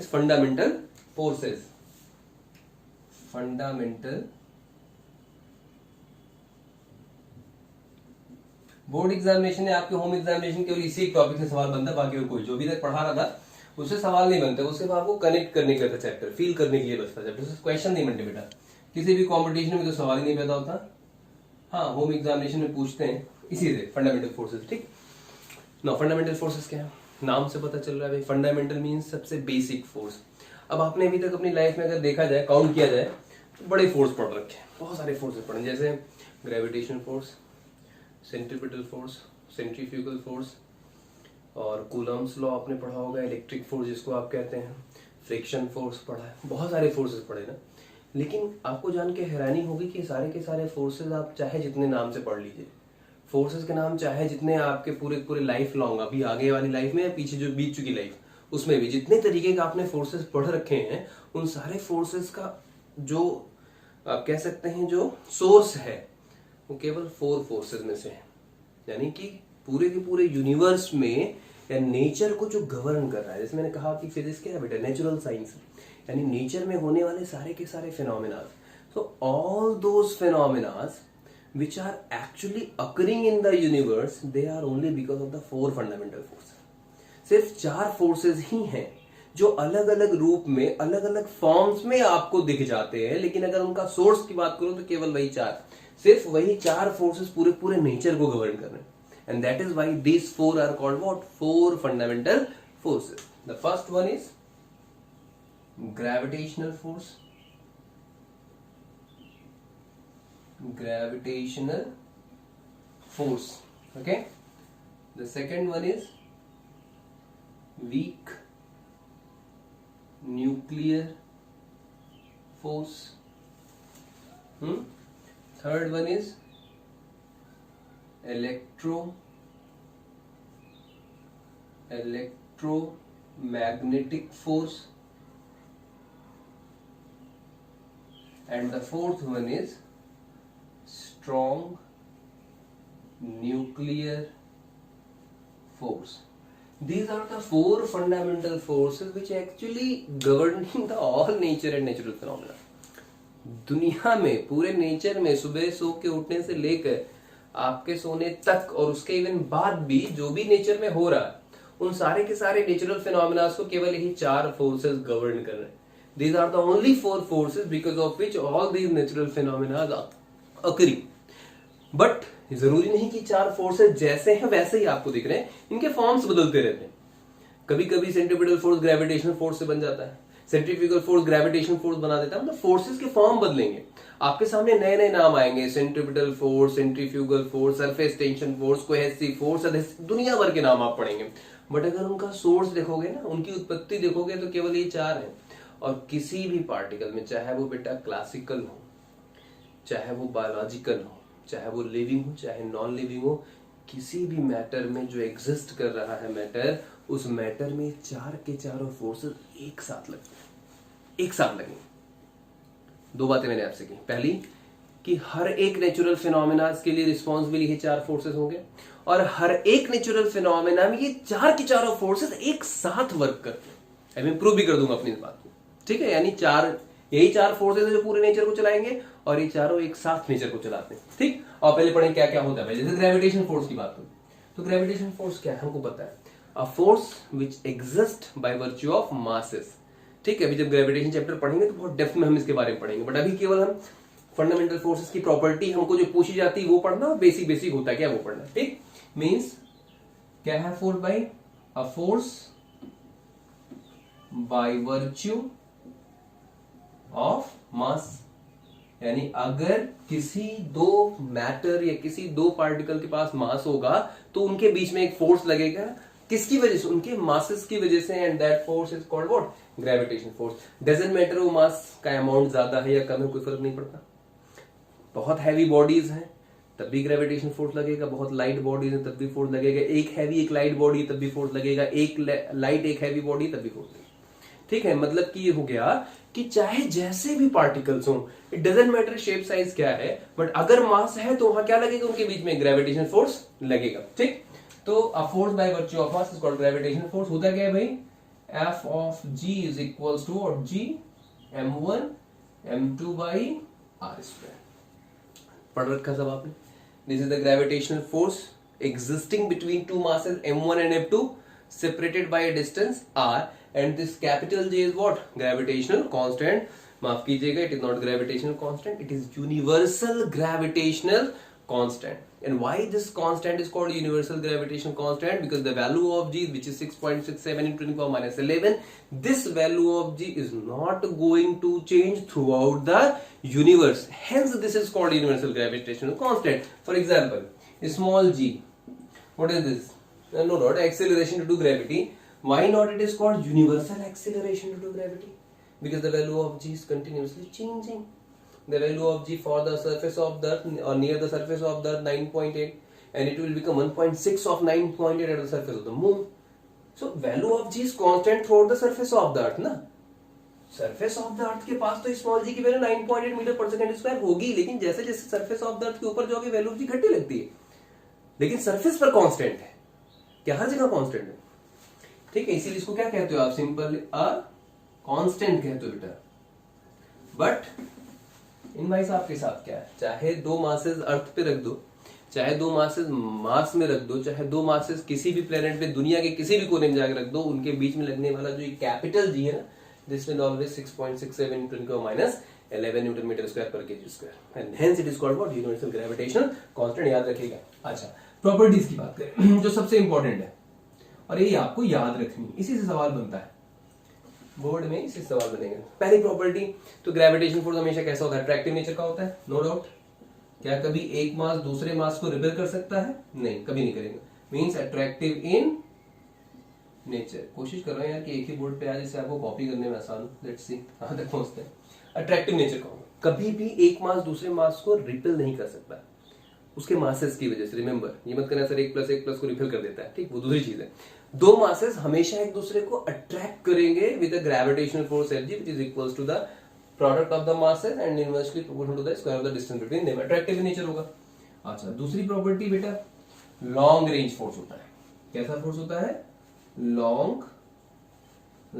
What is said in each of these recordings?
Is fundamental forces. Fundamental, board examination या आपके home examination केवल इसी एक टॉपिक से सवाल बनता है, बाकी और कोई जो भी तक पढ़ा रहा था उससे सवाल नहीं बनता, वो सिर्फ आपको कनेक्ट करने का था, चैप्टर फील करने के लिए बचता चैप्टर से क्वेश्चन नहीं बनते बेटा। किसी भी कॉम्पिटिशन में तो सवाल ही नहीं पैदा होता। हाँ, होम एग्जामिनेशन में पूछते हैं इसी से फंडामेंटल फोर्सेस। ठीक ना, फंडामेंटल फोर्सेस क्या है, नाम से पता चल रहा है भाई, फंडामेंटल मीन्स सबसे बेसिक फोर्स। अब आपने अभी तक अपनी लाइफ में अगर देखा जाए, काउंट किया जाए, तो बड़े फोर्स पढ़ रखे हैं, बहुत सारे फोर्सेस पढ़े, जैसे gravitation force, centripetal force, centrifugal force, और कूलम्स लॉ आपने पढ़ा होगा, इलेक्ट्रिक फोर्स जिसको आप कहते हैं, फ्रिक्शन फोर्स पढ़ा है, बहुत सारे फोर्सेस पढ़े ना। लेकिन आपको जान के हैरानी होगी कि सारे के सारे फोर्सेस आप चाहे जितने नाम से पढ़ लीजिए, फोर्सेस के नाम चाहे जितने आपके पूरे पूरे लाइफ लॉन्ग, अभी आगे वाली लाइफ में या पीछे जो बीत चुकी लाइफ, उसमें भी जितने तरीके का आपने फोर्सेस पढ़ रखे हैं, उन सारे फोर्सेस का जो आप कह सकते हैं जो सोर्स है, वो केवल 4 फोर्सेस में से है। यानी कि पूरे के पूरे यूनिवर्स में या नेचर को जो गवर्न कर रहा है, जैसे मैंने कहा कि फिजिक्स क्या है बेटा, नेचुरल साइंस, यानी नेचर में होने वाले सारे के सारे phenomenas. So all those phenomenas which are actually occurring in the universe, they are only because of the 4 fundamental forces। सिर्फ 4 फोर्सेस ही हैं जो अलग अलग रूप में, अलग अलग फॉर्म्स में आपको दिख जाते हैं, लेकिन अगर उनका सोर्स की बात करूं तो केवल वही 4, सिर्फ वही 4 फोर्सेस पूरे पूरे नेचर को गवर्न कर रहे हैं। And that is why these 4 are called what? 4 fundamental forces। The first one is gravitational force, gravitational force, okay। The second one is weak nuclear force, third one is electromagnetic force, and the fourth one is strong nuclear force। These are the 4 fundamental forces which actually governing the all nature and natural phenomena। दुनिया में, पूरे nature में, सुबह सो के उठने से लेकर आपके सोने तक और उसके इवन बाद भी जो भी नेचर में हो रहा है, उन सारे के सारे नेचुरल फिनोमेना को केवल यही 4 फोर्सेस गवर्न कर रहे हैं। These are the only 4 forces because of which all these natural phenomena are occurring। But जरूरी नहीं कि 4 फोर्सेस जैसे हैं वैसे ही आपको दिख रहे हैं, इनके फॉर्म्स बदलते रहते हैं। कभी कभी सेंट्रीपिटल फोर्स ग्रेविटेशनल फोर्स से बन जाता है, सेंट्रीफ्यूगल फोर्स ग्रेविटेशनल फोर्स बना देता है, मतलब फोर्सेस के फॉर्म बदलेंगे, आपके सामने नए नए नाम आएंगे, centripetal force, centrifugal force, surface tension force, cohesive force, दुनिया भर के नाम आप पढ़ेंगे। बट अगर उनका सोर्स देखोगे ना, उनकी उत्पत्ति देखोगे, तो केवल ये 4 है। और किसी भी पार्टिकल में, चाहे वो बेटा क्लासिकल हो, चाहे वो बायोलॉजिकल हो, चाहे वो लिविंग हो, चाहे नॉन लिविंग हो, किसी भी मैटर में जो एग्जिस्ट कर रहा है मैटर, उस मैटर में 4 के चारों फोर्सेस एक साथ लगेंगे। 2 बातें मैंने आपसे की, पहली कि हर एक नेचुरल फिनोमेना के लिए रिस्पॉन्सिबल ये 4 फोर्सेस होंगे, और हर एक नेचुरल फिनोमेना में ये 4 के चारों फोर्सेस एक साथ वर्क करते हैं। मैं प्रूव भी कर दूंगा अपनी इस बात को, ठीक है। यानी यही 4 फोर्सेस है जो पूरे नेचर को चलाएंगे, और ये चारों एक साथ नेचर को चलाते हैं, ठीक। और पहले पढ़ें क्या क्या होता है। जैसे ग्रेविटेशन फोर्स की बात करूं, तो ग्रेविटेशन फोर्स क्या है हमको पता है, a force which exist by virtue of masses, ठीक है। अभी जब ग्रेविटेशन चैप्टर पढ़ेंगे तो बहुत डेप्थ में हम इसके बारे में पढ़ेंगे, बट अभी केवल हम फंडामेंटल फोर्सेस की प्रॉपर्टी हमको जो पूछी जाती है वो पढ़ना, बेसिक बेसिक होता है क्या वो पढ़ना, ठीक। मीन्स क्या है force by, a force by virtue of mass, यानी अगर किसी 2 मैटर या किसी 2 पार्टिकल के पास मास होगा तो उनके बीच में एक फोर्स लगेगा, किसकी वजह से, उनके मासेस की वजह से, and that force is called what, gravitation force. Doesn't matter वो मास का अमाउंट ज्यादा है या कम है, कोई फर्क नहीं पड़ता। बहुत हैवी बॉडीज हैं तब भी ग्रेविटेशन फोर्स लगेगा, बहुत लाइट बॉडीज है तब भी फोर्स लगेगा, एक हैवी एक लाइट बॉडी तब भी फोर्स लगेगा, एक लाइट एक हैवी बॉडी तब भी फोर्स लगेगा, ठीक है। मतलब कि ये हो गया कि चाहे जैसे भी पार्टिकल्स हो, it doesn't matter shape size क्या है, बट अगर मास है तो वहां क्या लगेगा, उनके बीच में ग्रेविटेशन फोर्स लगेगा, ठीक। तो a force by virtue of mass is called gravitation force. होता क्या है भाई, F of g is equals to what? G m1 m2 by r square. पढ़ रखा सब आपने. This is the gravitational force existing between two masses m1 and m2 separated by a distance r, and this capital J is what? Gravitational constant. माफ कीजिएगा, it is not gravitational constant, it is universal gravitational constant. And why this constant is called universal gravitational constant? Because the value of G, which is 6.67 into 10 power minus 11, this value of G is not going to change throughout the universe. Hence, this is called universal gravitational constant. For example, small g. What is this? No, not acceleration due to gravity. Why not it is called universal acceleration due to gravity? Because the value of G is continuously changing. The value of G for the surface of the earth or near the surface of the earth 9.8, and it will become 1.6 of 9.8 at the surface of the moon. So value of G is constant throughout the surface of the earth ना. Surface of the earth के पास तो small g की value 9.8 metre पर second square होगी, लेकिन जैसे जैसे surface of the earth के ऊपर जाओगे वैल्यू of G घटने लगती है, लेकिन surface पर constant है. क्या हर जगह constant है? ठीक है, इसीलिए इसको क्या कहते हो आप? सिंपल अ कांस्टेंट कहते हो बेटा. बट इन भाई साहब के साथ क्या है? चाहे दो मासेस अर्थ पे रख दो, चाहे दो मासेस मार्स में रख दो, चाहे दो मासेस किसी भी प्लेनेट पे दुनिया के किसी भी कोने में जाकर रख दो, उनके बीच में लगने वाला जो ये कैपिटल जी है ना, this will always 6.67 into 10 minus 11 newton metre square per KG square, and hence it is called what? Universal gravitational constant. याद रखिएगा. अच्छा, प्रॉपर्टीज की बात करें जो सबसे इंपॉर्टेंट है, और ये आपको याद रखनी, इसी से सवाल बनता है बोर्ड में, इसी से सवाल बनेगा. पहली प्रॉपर्टी तो ग्रेविटेशन फोर्स हमेशा कैसा होता है? अट्रैक्टिव नेचर का होता है, नो डाउट. क्या कभी एक मास दूसरे मास को रिपेल कर सकता है? नहीं, कभी नहीं करेगा. Means attractive in nature. कोशिश कर रहे हैं यार कि एक ही बोर्ड पे आ जिससे आपको कॉपी करने में आसान. लेट्स सी कहां तक पहुंचते हैं. अट्रैक्टिव नेचर का होगा, कभी भी एक मास दूसरे मास को रिपेल नहीं कर सकता उसके मासेस की वजह से. रिमेंबर, ये मत करना सर 1+1+ को रिपेल कर देता है, ठीक, वो दूसरी चीज है. दो मासेस हमेशा एक दूसरे को अट्रैक्ट करेंगे with a gravitational force Fg, which is equals to the product of the masses and inversely proportional to the square of the distance between them. Attractive nature होगा. अच्छा, दूसरी प्रॉपर्टी बेटा लॉन्ग रेंज फोर्स होता है. कैसा force होता है? Long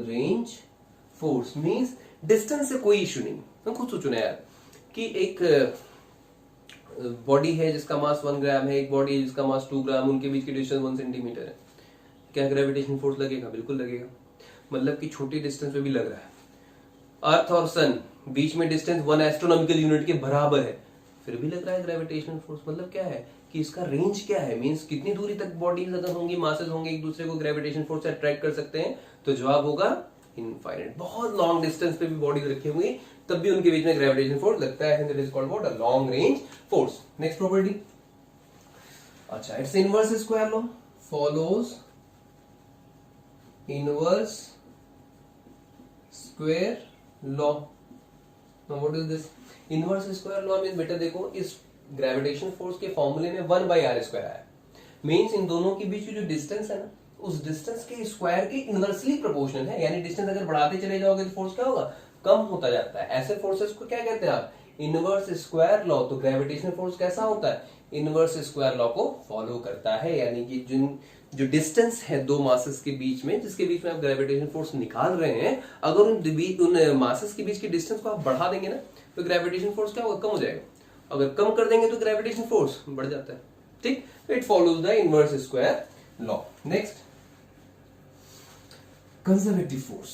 range force. Means distance से कोई इश्यू नहीं. हम खुद सोचो ना यार कि एक बॉडी है जिसका मास 1 ग्राम है, एक बॉडी है जिसका मास 2 ग्राम, उनके बीच की डिस्टेंस 1 सेंटीमीटर है. क्या ग्रेविटेशन फोर्स लगेगा? बिल्कुल लगेगा. मतलब कि छोटी डिस्टेंस पे भी लग रहा है. अर्थ और सन बीच में डिस्टेंस 1 एस्ट्रोनॉमिकल यूनिट के बराबर है, फिर भी लग रहा है ग्रेविटेशनल फोर्स. मतलब क्या है कि इसका रेंज क्या है? मींस कितनी दूरी तक बॉडीज अगर होंगी, मासेस होंगे, एक दूसरे को ग्रेविटेशन फोर्स से अट्रैक्ट कर सकते हैं? तो जवाब होगा इनफाइनाइट. बहुत लॉन्ग डिस्टेंस पे भी बॉडीज रखी हुई तब भी उनके बीच में ग्रेविटेशन फोर्स लगता है. That is called what? A long range force. Next property. अच्छा, it's inverse square law follows inverse square law. Now what is this? Inverse square law means बेटा देखो, इस ग्रेविटेशन फोर्स के फॉर्मूले में 1/r² आया. मींस इन दोनों के बीच जो डिस्टेंस है ना, उस डिस्टेंस के स्क्वायर के इनवर्सली प्रोपोर्शनल है. यानी डिस्टेंस अगर बढ़ाते चले जाओगे तो फोर्स क्या होगा? कम होता जाता है. ऐसे फोर्सेस को क्या कहते हैं आप? Inverse square law. तो ग्रेविटेशनल फोर्स कैसा होता है? इनवर्स स्क्वायर लॉ को फॉलो करता है. यानी कि जो डिस्टेंस है दो मासेस के बीच में, जिसके बीच में आप ग्रेविटेशन फोर्स निकाल रहे हैं, अगर उन मासेस के बीच की डिस्टेंस को आप बढ़ा देंगे ना, तो ग्रेविटेशन फोर्स क्या होगा? कम हो जाएगा. अगर कम कर देंगे तो ग्रेविटेशन फोर्स बढ़ जाता है. ठीक, it follows the inverse square law. Next, conservative force.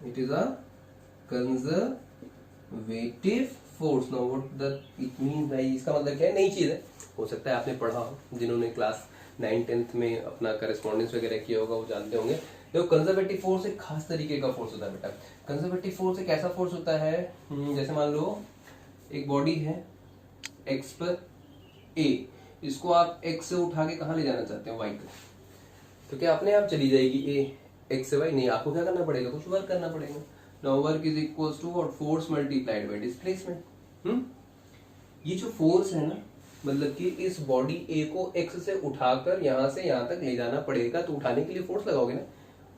It is a conservative force. Now what the it mean भाई? इसका मतलब क्या है? नई चीज है, हो सकता है आपने पढ़ा हो, जिन्होंने क्लास 9th-10th में अपना करस्पॉन्डेंस वगैरह किया होगा वो जानते होंगे. देखो, कंजर्वेटिव फोर्स एक खास तरीके का फोर्स होता है बेटा. कंजर्वेटिव फोर्स एक ऐसा फोर्स होता है, जैसे मान लो एक बॉडी है x पर a, इसको आप x से उठा के कहां ले जाना चाहते हो? y पे. तो क्या अपने आप चली जाएगी a x से y? नहीं, आपको क्या करना पड़ेगा? कुछ वर्क करना पड़ेगा. Now work is equals to what? Force multiplied by displacement. ये जो फोर्स है ना, मतलब कि इस बॉडी A को x से उठाकर यहां से यहां तक ले जाना पड़ेगा. तो उठाने के लिए फोर्स लगाओगे ना,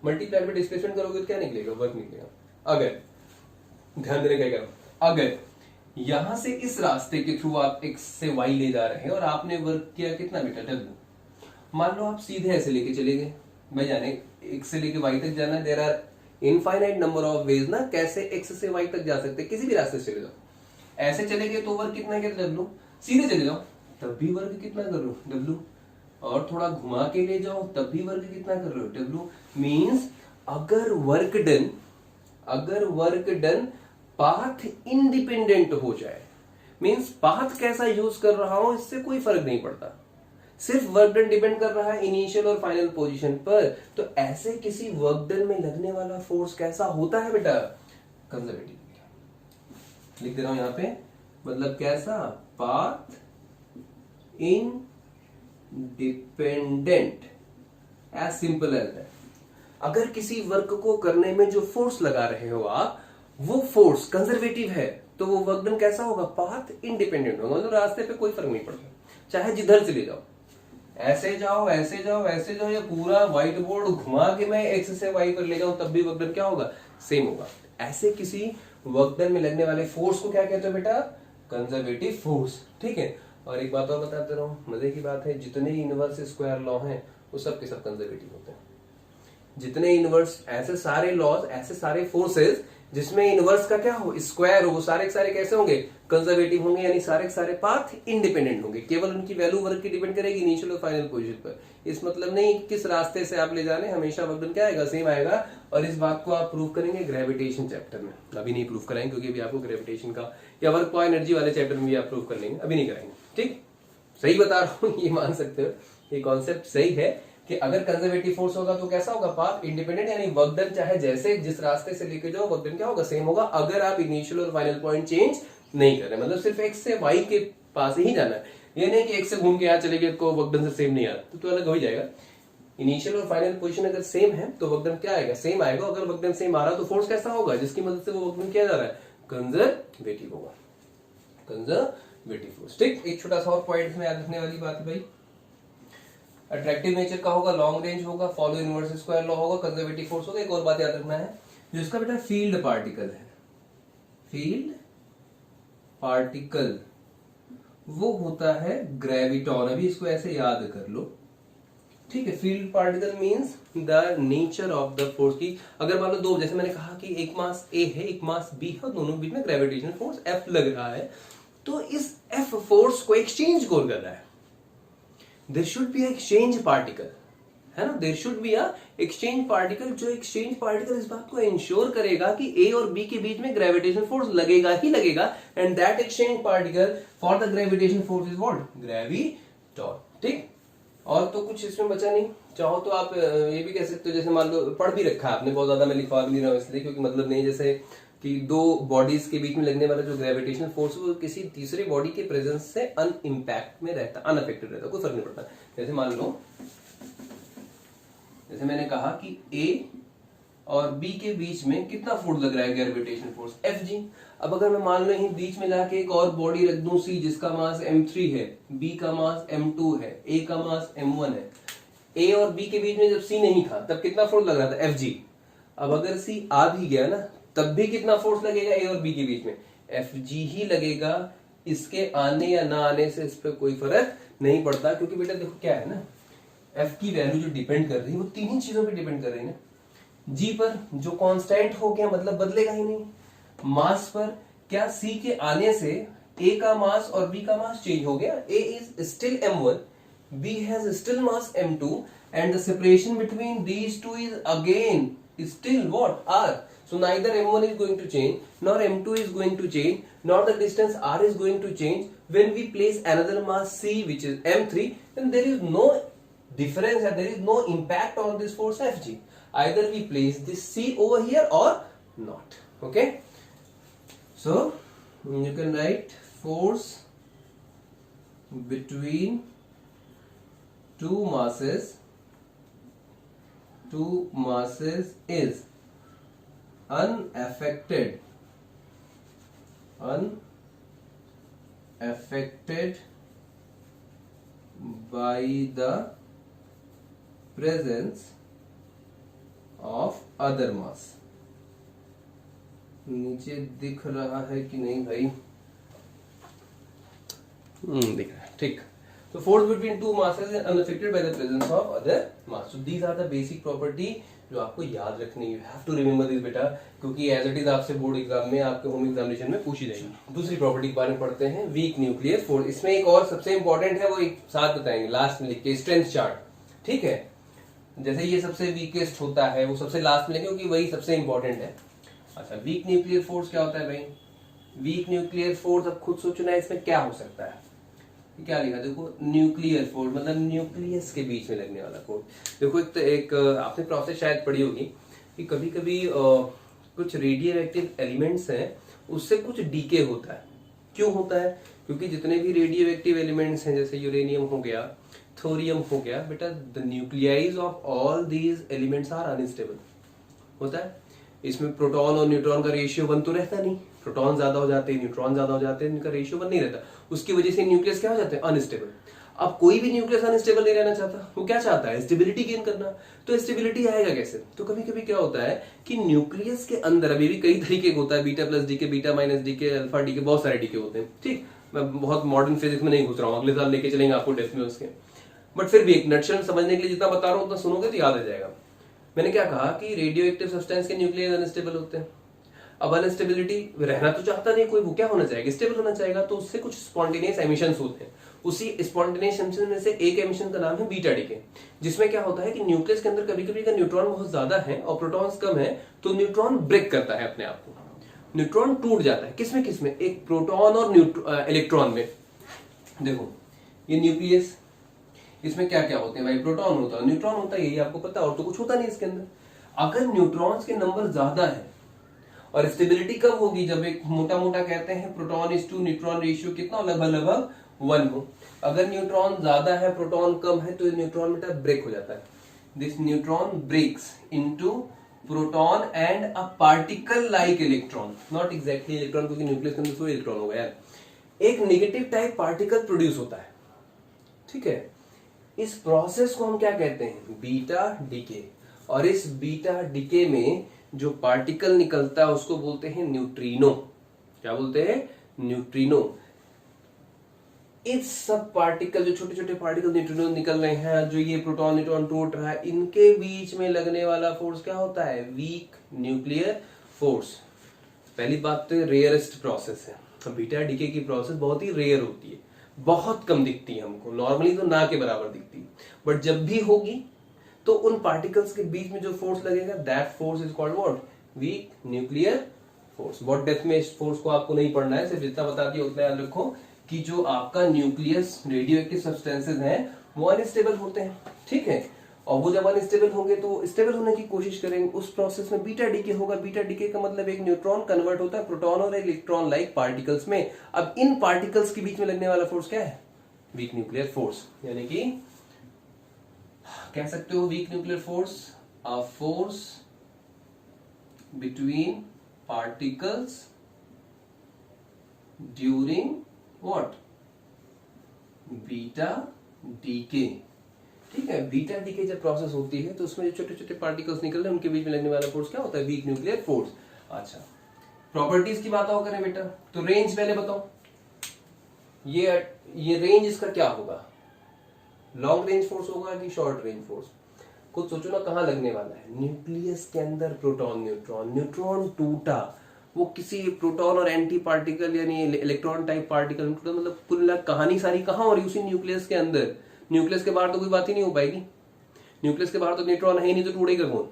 मल्टीप्लाइड बाय डिस्प्लेसमेंट करोगे तो क्या निकलेगा? वर्क निकलेगा. अगर ध्यान देने क्या करो, अगर यहां से इस रास्ते के थ्रू आप x से y ले जा रहे हैं और आपने वर्क किया कितना बेटा? W. मान लो आप सीधे ऐसे लेके चले गए, भाई जाने x से लेके y तक जाना है, there are infinite number of ways ना कैसे x से y तक जा सकते हैं, किसी भी रास्ते से चले जाओ। ऐसे चले गए तो वर्क कितना है W, सीधे चले जाओ तब भी वर्क कितना कर रहे हो W, और थोड़ा घुमा के ले जाओ तब भी वर्क कितना कर रहे हो W। मींस अगर वर्क डन पाथ इंडिपेंडेंट हो जाए, मींस पाथ कैसा यूज कर रहा हूं इससे कोई फर्क नहीं पड़ता, सिर्फ वर्क डन डिपेंड कर रहा है इनिशियल और फाइनल पोजीशन पर, तो ऐसे किसी वर्क डन में लगने वाला फोर्स कैसा होता है बेटा, कंजर्वेटिव। लिख दे रहा हूं यहां पे, मतलब कैसा, path independent, as simple as that. अगर किसी वर्क को करने में जो फोर्स लगा रहे हो आप, वो फोर्स कंजर्वेटिव है, तो वो वर्क डन कैसा होगा, पाथ इंडिपेंडेंट होगा, मतलब रास्ते पे कोई फर्क नहीं पड़ता, चाहे जिधर से ले जाओ, ऐसे जाओ ऐसे जाओ ऐसे जाओ, या पूरा व्हाइट बोर्ड घुमा के मैं एक्स से वाई पर ले जाऊं तब भी वर्क डन क्या होगा, सेम होगा। ऐसे किसी वर्क डन में लगने वाले फोर्स को क्या कहते हो बेटा, कंजर्वेटिव फोर्स। ठीक है, और एक बात और बताते रहो, मजे की बात है, जितने इनवर्स स्क्वायर लॉ हैं वो सब के सब कंजर्वेटिव होते हैं। जितने इनवर्स, ऐसे सारे लॉज, ऐसे सारे फोर्सेस जिसमें इनवर्स का क्या हो, स्क्वायर हो, वो सारे के सारे कैसे होंगे, कंजर्वेटिव होंगे, यानी सारे के सारे पाथ इंडिपेंडेंट होंगे, केवल उनकी वैल्यू वर्क की डिपेंड करेगी इनिशियल और फाइनल पोजीशन पर। इस मतलब नहीं कि किस रास्ते से आप ले जाने, हमेशा वर्क डन क्या आएगा, सेम आएगा। और इस बात को आप प्रूव करेंगे ग्रेविटेशन चैप्टर में, अभी नहीं प्रूव कराएंगे क्योंकि अभी आपको ग्रेविटेशन का या वर्क ऑफ एनर्जी वाले चैप्टर में भी आप प्रूव कर लेंगे, अभी नहीं कराएंगे। ठीक, सही बता रहा हूं, ये मान सकते हो, ये कॉन्सेप्ट सही है कि अगर कंजर्वेटिव फोर्स होगा तो कैसा होगा, पाथ इंडिपेंडेंट, यानी वर्क डन चाहे जैसे जिस रास्ते से लेके जाओ वर्क डन क्या होगा, सेम होगा, अगर आप इनिशियल और फाइनल पॉइंट चेंज नहीं कर रहे, मतलब सिर्फ एक्स से वाई के पास ही जाना है, ये नहीं कि एक्स से घूम के यहाँ चले गए तो वर्क डन से सेम नहीं आ रहा, तो अलग हो ही जाएगा। इनिशियल और फाइनल पोजीशन अगर सेम है तो वर्क डन क्या आएगा, सेम आएगा। अगर वर्क डन सेम आ रहा है तो फोर्स कैसा होगा, जिसकी मदद से वो वर्क डन किया जा रहा है, कंजर्वेटिव होगा, कंजर्वेटिव फोर्स। ठीक, एक छोटा सा और पॉइंट में याद रखने वाली बात है भाई, अट्रैक्टिव नेचर का होगा, लॉन्ग रेंज होगा, फॉलो इनवर्स स्क्वायर लॉ होगा, कंजर्वेटिव फोर्स होगा। एक और बात याद रखना है, जो इसका बेटा फील्ड पार्टिकल है, फील्ड पार्टिकल वो होता है ग्रेविटॉन। अभी इसको ऐसे याद कर लो, ठीक है। Field particle means the nature of the force की, अगर मान लो दो, जैसे मैंने कहा कि एक मास ए है एक मास बी है, दोनों के बीच में ग्रेविटेशनल फोर्स एफ लग रहा है, तो इस एफ फोर्स को एक्सचेंज कौन कर रहा है, there should be exchange particle, है ना, there should be a exchange particle. जो एक्सचेंज पार्टिकल इस बात को इंश्योर करेगा कि ए और बी के बीच में ग्रेविटेशनल फोर्स लगेगा ही लगेगा, and that exchange particle for the gravitation force is what, graviton. ठीक, और तो कुछ इसमें बचा नहीं। चाहो तो आप ये भी कह सकते हो, जैसे मान लो पढ़ भी रखा है आपने, बहुत ज्यादा मैं लिखवा भी नहीं रहा हूं इसलिए क्योंकि मतलब नहीं, जैसे कि दो बॉडीज के बीच में लगने वाला जो ग्रेविटेशनल फोर्स वो किसी तीसरे बॉडी के प्रेजेंस से अनइम्पैक्ट में रहता, अनअफेक्टेड रहता, कोई फर्क नहीं पड़ता। जैसे मान लो, जैसे मैंने कहा कि ए और बी के बीच में कितना फोर्स लग रहा है, ग्रेविटेशनल फोर्स Fg। अब अगर मैं मान लो यहीं बीच में जाके एक और बॉडी रख दूं C, जिसका मास m3 है, B का मास m2 है, A का मास m1 है, A और B के बीच में जब C नहीं था तब कितना फोर्स लग रहा था, Fg। अब अगर C आ भी गया ना तब भी कितना फोर्स लगेगा A और B के बीच में, Fg ही लगेगा। इसके आने या ना आने से इस पर कोई फर्क नहीं पड़ता, क्योंकि बेटा देखो क्या है ना, F की वैल्यू जो डिपेंड कर रही है वो तीन ही चीजों पे डिपेंड कर रही है ना, G पर जो कांस्टेंट हो गया मतलब बदलेगा ही नहीं, मास पर क्या C के आने से A का मास और B का मास चेंज हो गया, A is still m1, B has still mass m2, and the separation between these two is again still what, R. So neither m1 is going to change nor m2 is going to change nor the distance R is going to change. When we place another mass C which is m3, then there is no difference and there is no impact on this force Fg. Either we place this C over here or not. Okay, so you can write force between two masses is unaffected by the presence of other mass। नीचे दिख रहा है कि नहीं भाई, दिख रहा है, ठीक। So force between two masses is unaffected by the presence of other mass. So these are the basic property जो आपको याद रखनी, you have to remember this बेटा, क्योंकि एज इट इज आपसे बोर्ड एग्जाम में, आपके होम एग्जामिनेशन में पूछी जाएगी। दूसरी प्रॉपर्टी के बारे में पढ़ते हैं, वीक न्यूक्लियर फोर्स। इसमें एक और सबसे इंपॉर्टेंट है, वो एक साथ बताएंगे लास्ट में लिख के, स्ट्रेंथ चार्ट। ठीक है, जैसे ये सबसे वीकेस्ट होता है वो सबसे लास्ट में लेंगे क्योंकि वही सबसे इंपॉर्टेंट है। अच्छा, वीक न्यूक्लियर फोर्स क्या होता है भाई? वीक न्यूक्लियर फोर्स, अब खुद सोचना है इसमें क्या हो सकता है। क्या लिखा देखो, न्यूक्लियर फोर्स मतलब न्यूक्लियस के बीच में लगने वाला फोर्स। देखो एक आपने प्रोसेस शायद पढ़ी होगी कि कभी कभी कुछ रेडियो एक्टिव एलिमेंट्स हैं, उससे कुछ डीके होता है। क्यों होता है? क्योंकि जितने भी रेडियो एक्टिव एलिमेंट्स हैं, जैसे यूरेनियम हो गया, थोरियम हो गया बेटा, the nuclei of all these elements are unstable होता है। इसमें प्रोटॉन और न्यूट्रॉन का रेशियो 1 तो रहता नहीं, प्रोटॉन ज्यादा हो जाते हैं, न्यूट्रॉन ज्यादा हो जाते हैं, इनका रेशियो 1 नहीं रहता। उसकी वजह से न्यूक्लियस क्या हो जाते हैं? अनस्टेबल। अब कोई भी न्यूक्लियस अनस्टेबल नहीं रहना चाहता, वो क्या चाहता है? स्टेबिलिटी गेन करना। तो स्टेबिलिटी आएगा कैसे? तो कभी कभी क्या होता है कि न्यूक्लियस के अंदर अभी भी कई तरीके का होता है, beta plus decay, beta minus decay, alpha decay, बहुत सारे डीके होते हैं। ठीक, मैं बहुत मॉडर्न फिजिक्स में नहीं घुस रहा हूँ, अगले साल लेके चलेंगे आपको डेप्थ में उसके, बट फिर भी एक नटशेल समझने के लिए जितना बता रहा हूँ उतना सुनोगे तो याद आ जाएगा। मैंने क्या कहा कि रेडियो एक्टिव सब्सटेंस के न्यूक्लियस अनस्टेबल होते हैं। अब अनस्टेबिलिटी रहना तो चाहता नहीं कोई, वो क्या होना चाहेगा? स्टेबल होना चाहेगा। तो उससे कुछ स्पॉन्टेनियस एमिशंस होते हैं। उसी स्पॉन्टेनियस एमिशन में से एक एमिशन का नाम है बीटा डीके, जिसमें क्या होता है कि न्यूक्लियस के अंदर कभी कभी का न्यूट्रॉन बहुत ज्यादा है और प्रोटॉन्स कम है, तो न्यूट्रॉन ब्रेक करता है अपने आप को, न्यूट्रॉन टूट जाता है। किसमें किसमें? एक प्रोटॉन और इलेक्ट्रॉन में। देखो ये न्यूक्लियस, इसमें क्या क्या होते हैं भाई? प्रोटॉन होता है, न्यूट्रॉन होता है, यही आपको पता, और तो कुछ होता नहीं इसके अंदर। अगर न्यूट्रॉन्स के नंबर ज्यादा है, और स्टेबिलिटी कब होगी? जब एक मोटा मोटा कहते हैं proton is to neutron ratio कितना, लगभग लगभग 1 हो। अगर न्यूट्रॉन ज्यादा है, प्रोटॉन कम है, तो न्यूट्रॉन बेटा ब्रेक हो जाता है। This neutron breaks into proton and a particle like electron, not exactly electron, क्योंकि न्यूक्लियस के अंदर कोई इलेक्ट्रॉन होगा यार, एक नेगेटिव टाइप पार्टिकल प्रोड्यूस होता है। ठीक है, इस प्रोसेस को हम क्या कहते हैं? Beta decay. और इस बीटा डीके में जो पार्टिकल निकलता है उसको बोलते हैं न्यूट्रिनो। क्या बोलते हैं? न्यूट्रिनो। इस सब पार्टिकल, जो छोटे छोटे पार्टिकल न्यूट्रिनो निकल रहे हैं, जो ये प्रोटॉन न्यूट्रॉन टूट रहा है, इनके बीच में लगने वाला फोर्स क्या होता है? Weak nuclear force. पहली बात तो रेयरेस्ट प्रोसेस है, बीटा डीके की प्रोसेस बहुत ही रेयर होती है, बहुत कम दिखती है हमको, नॉर्मली तो ना के बराबर दिखती है, बट जब भी होगी तो उन पार्टिकल्स के बीच में जो फोर्स लगेगा, that force is called what? Weak nuclear force. बहुत डेप्थ में इस फोर्स को आपको नहीं पढ़ना है, सिर्फ जितना बता दिया उतना याद रखो कि जो आपका न्यूक्लियस रेडियो एक्टिव सब्सटेंसेज हैं वो अनस्टेबल होते हैं। ठीक है, और वो जब अनस्टेबल होंगे तो स्टेबल होने की कोशिश करेंगे, उस प्रोसेस में बीटा डीके होगा। बीटा डीके का मतलब एक न्यूट्रॉन कन्वर्ट होता है प्रोटॉन और इलेक्ट्रॉन लाइक पार्टिकल्स में। अब इन पार्टिकल्स के बीच में लगने वाला फोर्स क्या है? Weak nuclear force. यानी कि कह सकते हो weak nuclear force, a force between particles during what? Beta decay. ठीक है, बीटा डीके जब प्रोसेस होती है तो उसमें जो छोटे छोटे पार्टिकल्स निकल रहे हैं उनके बीच में लगने वाला फोर्स क्या होता है? Weak nuclear force. अच्छा, प्रॉपर्टीज की बात करें बेटा, तो रेंज पहले बताओ, ये रेंज इसका क्या होगा? लॉन्ग रेंज फोर्स होगा कि शॉर्ट रेंज फोर्स? खुद सोचो ना, कहां लगने वाला है? न्यूक्लियस के अंदर प्रोटॉन न्यूट्रॉन, न्यूट्रॉन टूटा, वो किसी प्रोटॉन और एंटी पार्टिकल यानी इलेक्ट्रॉन टाइप पार्टिकल, मतलब कुल कहानी सारी कहां हो रही? उसी न्यूक्लियस के अंदर। न्यूक्लियस के बाहर तो कोई बात ही नहीं हो पाएगी, न्यूक्लियस के बाहर तो न्यूट्रॉन है ही नहीं, तो टूटेगा कौन?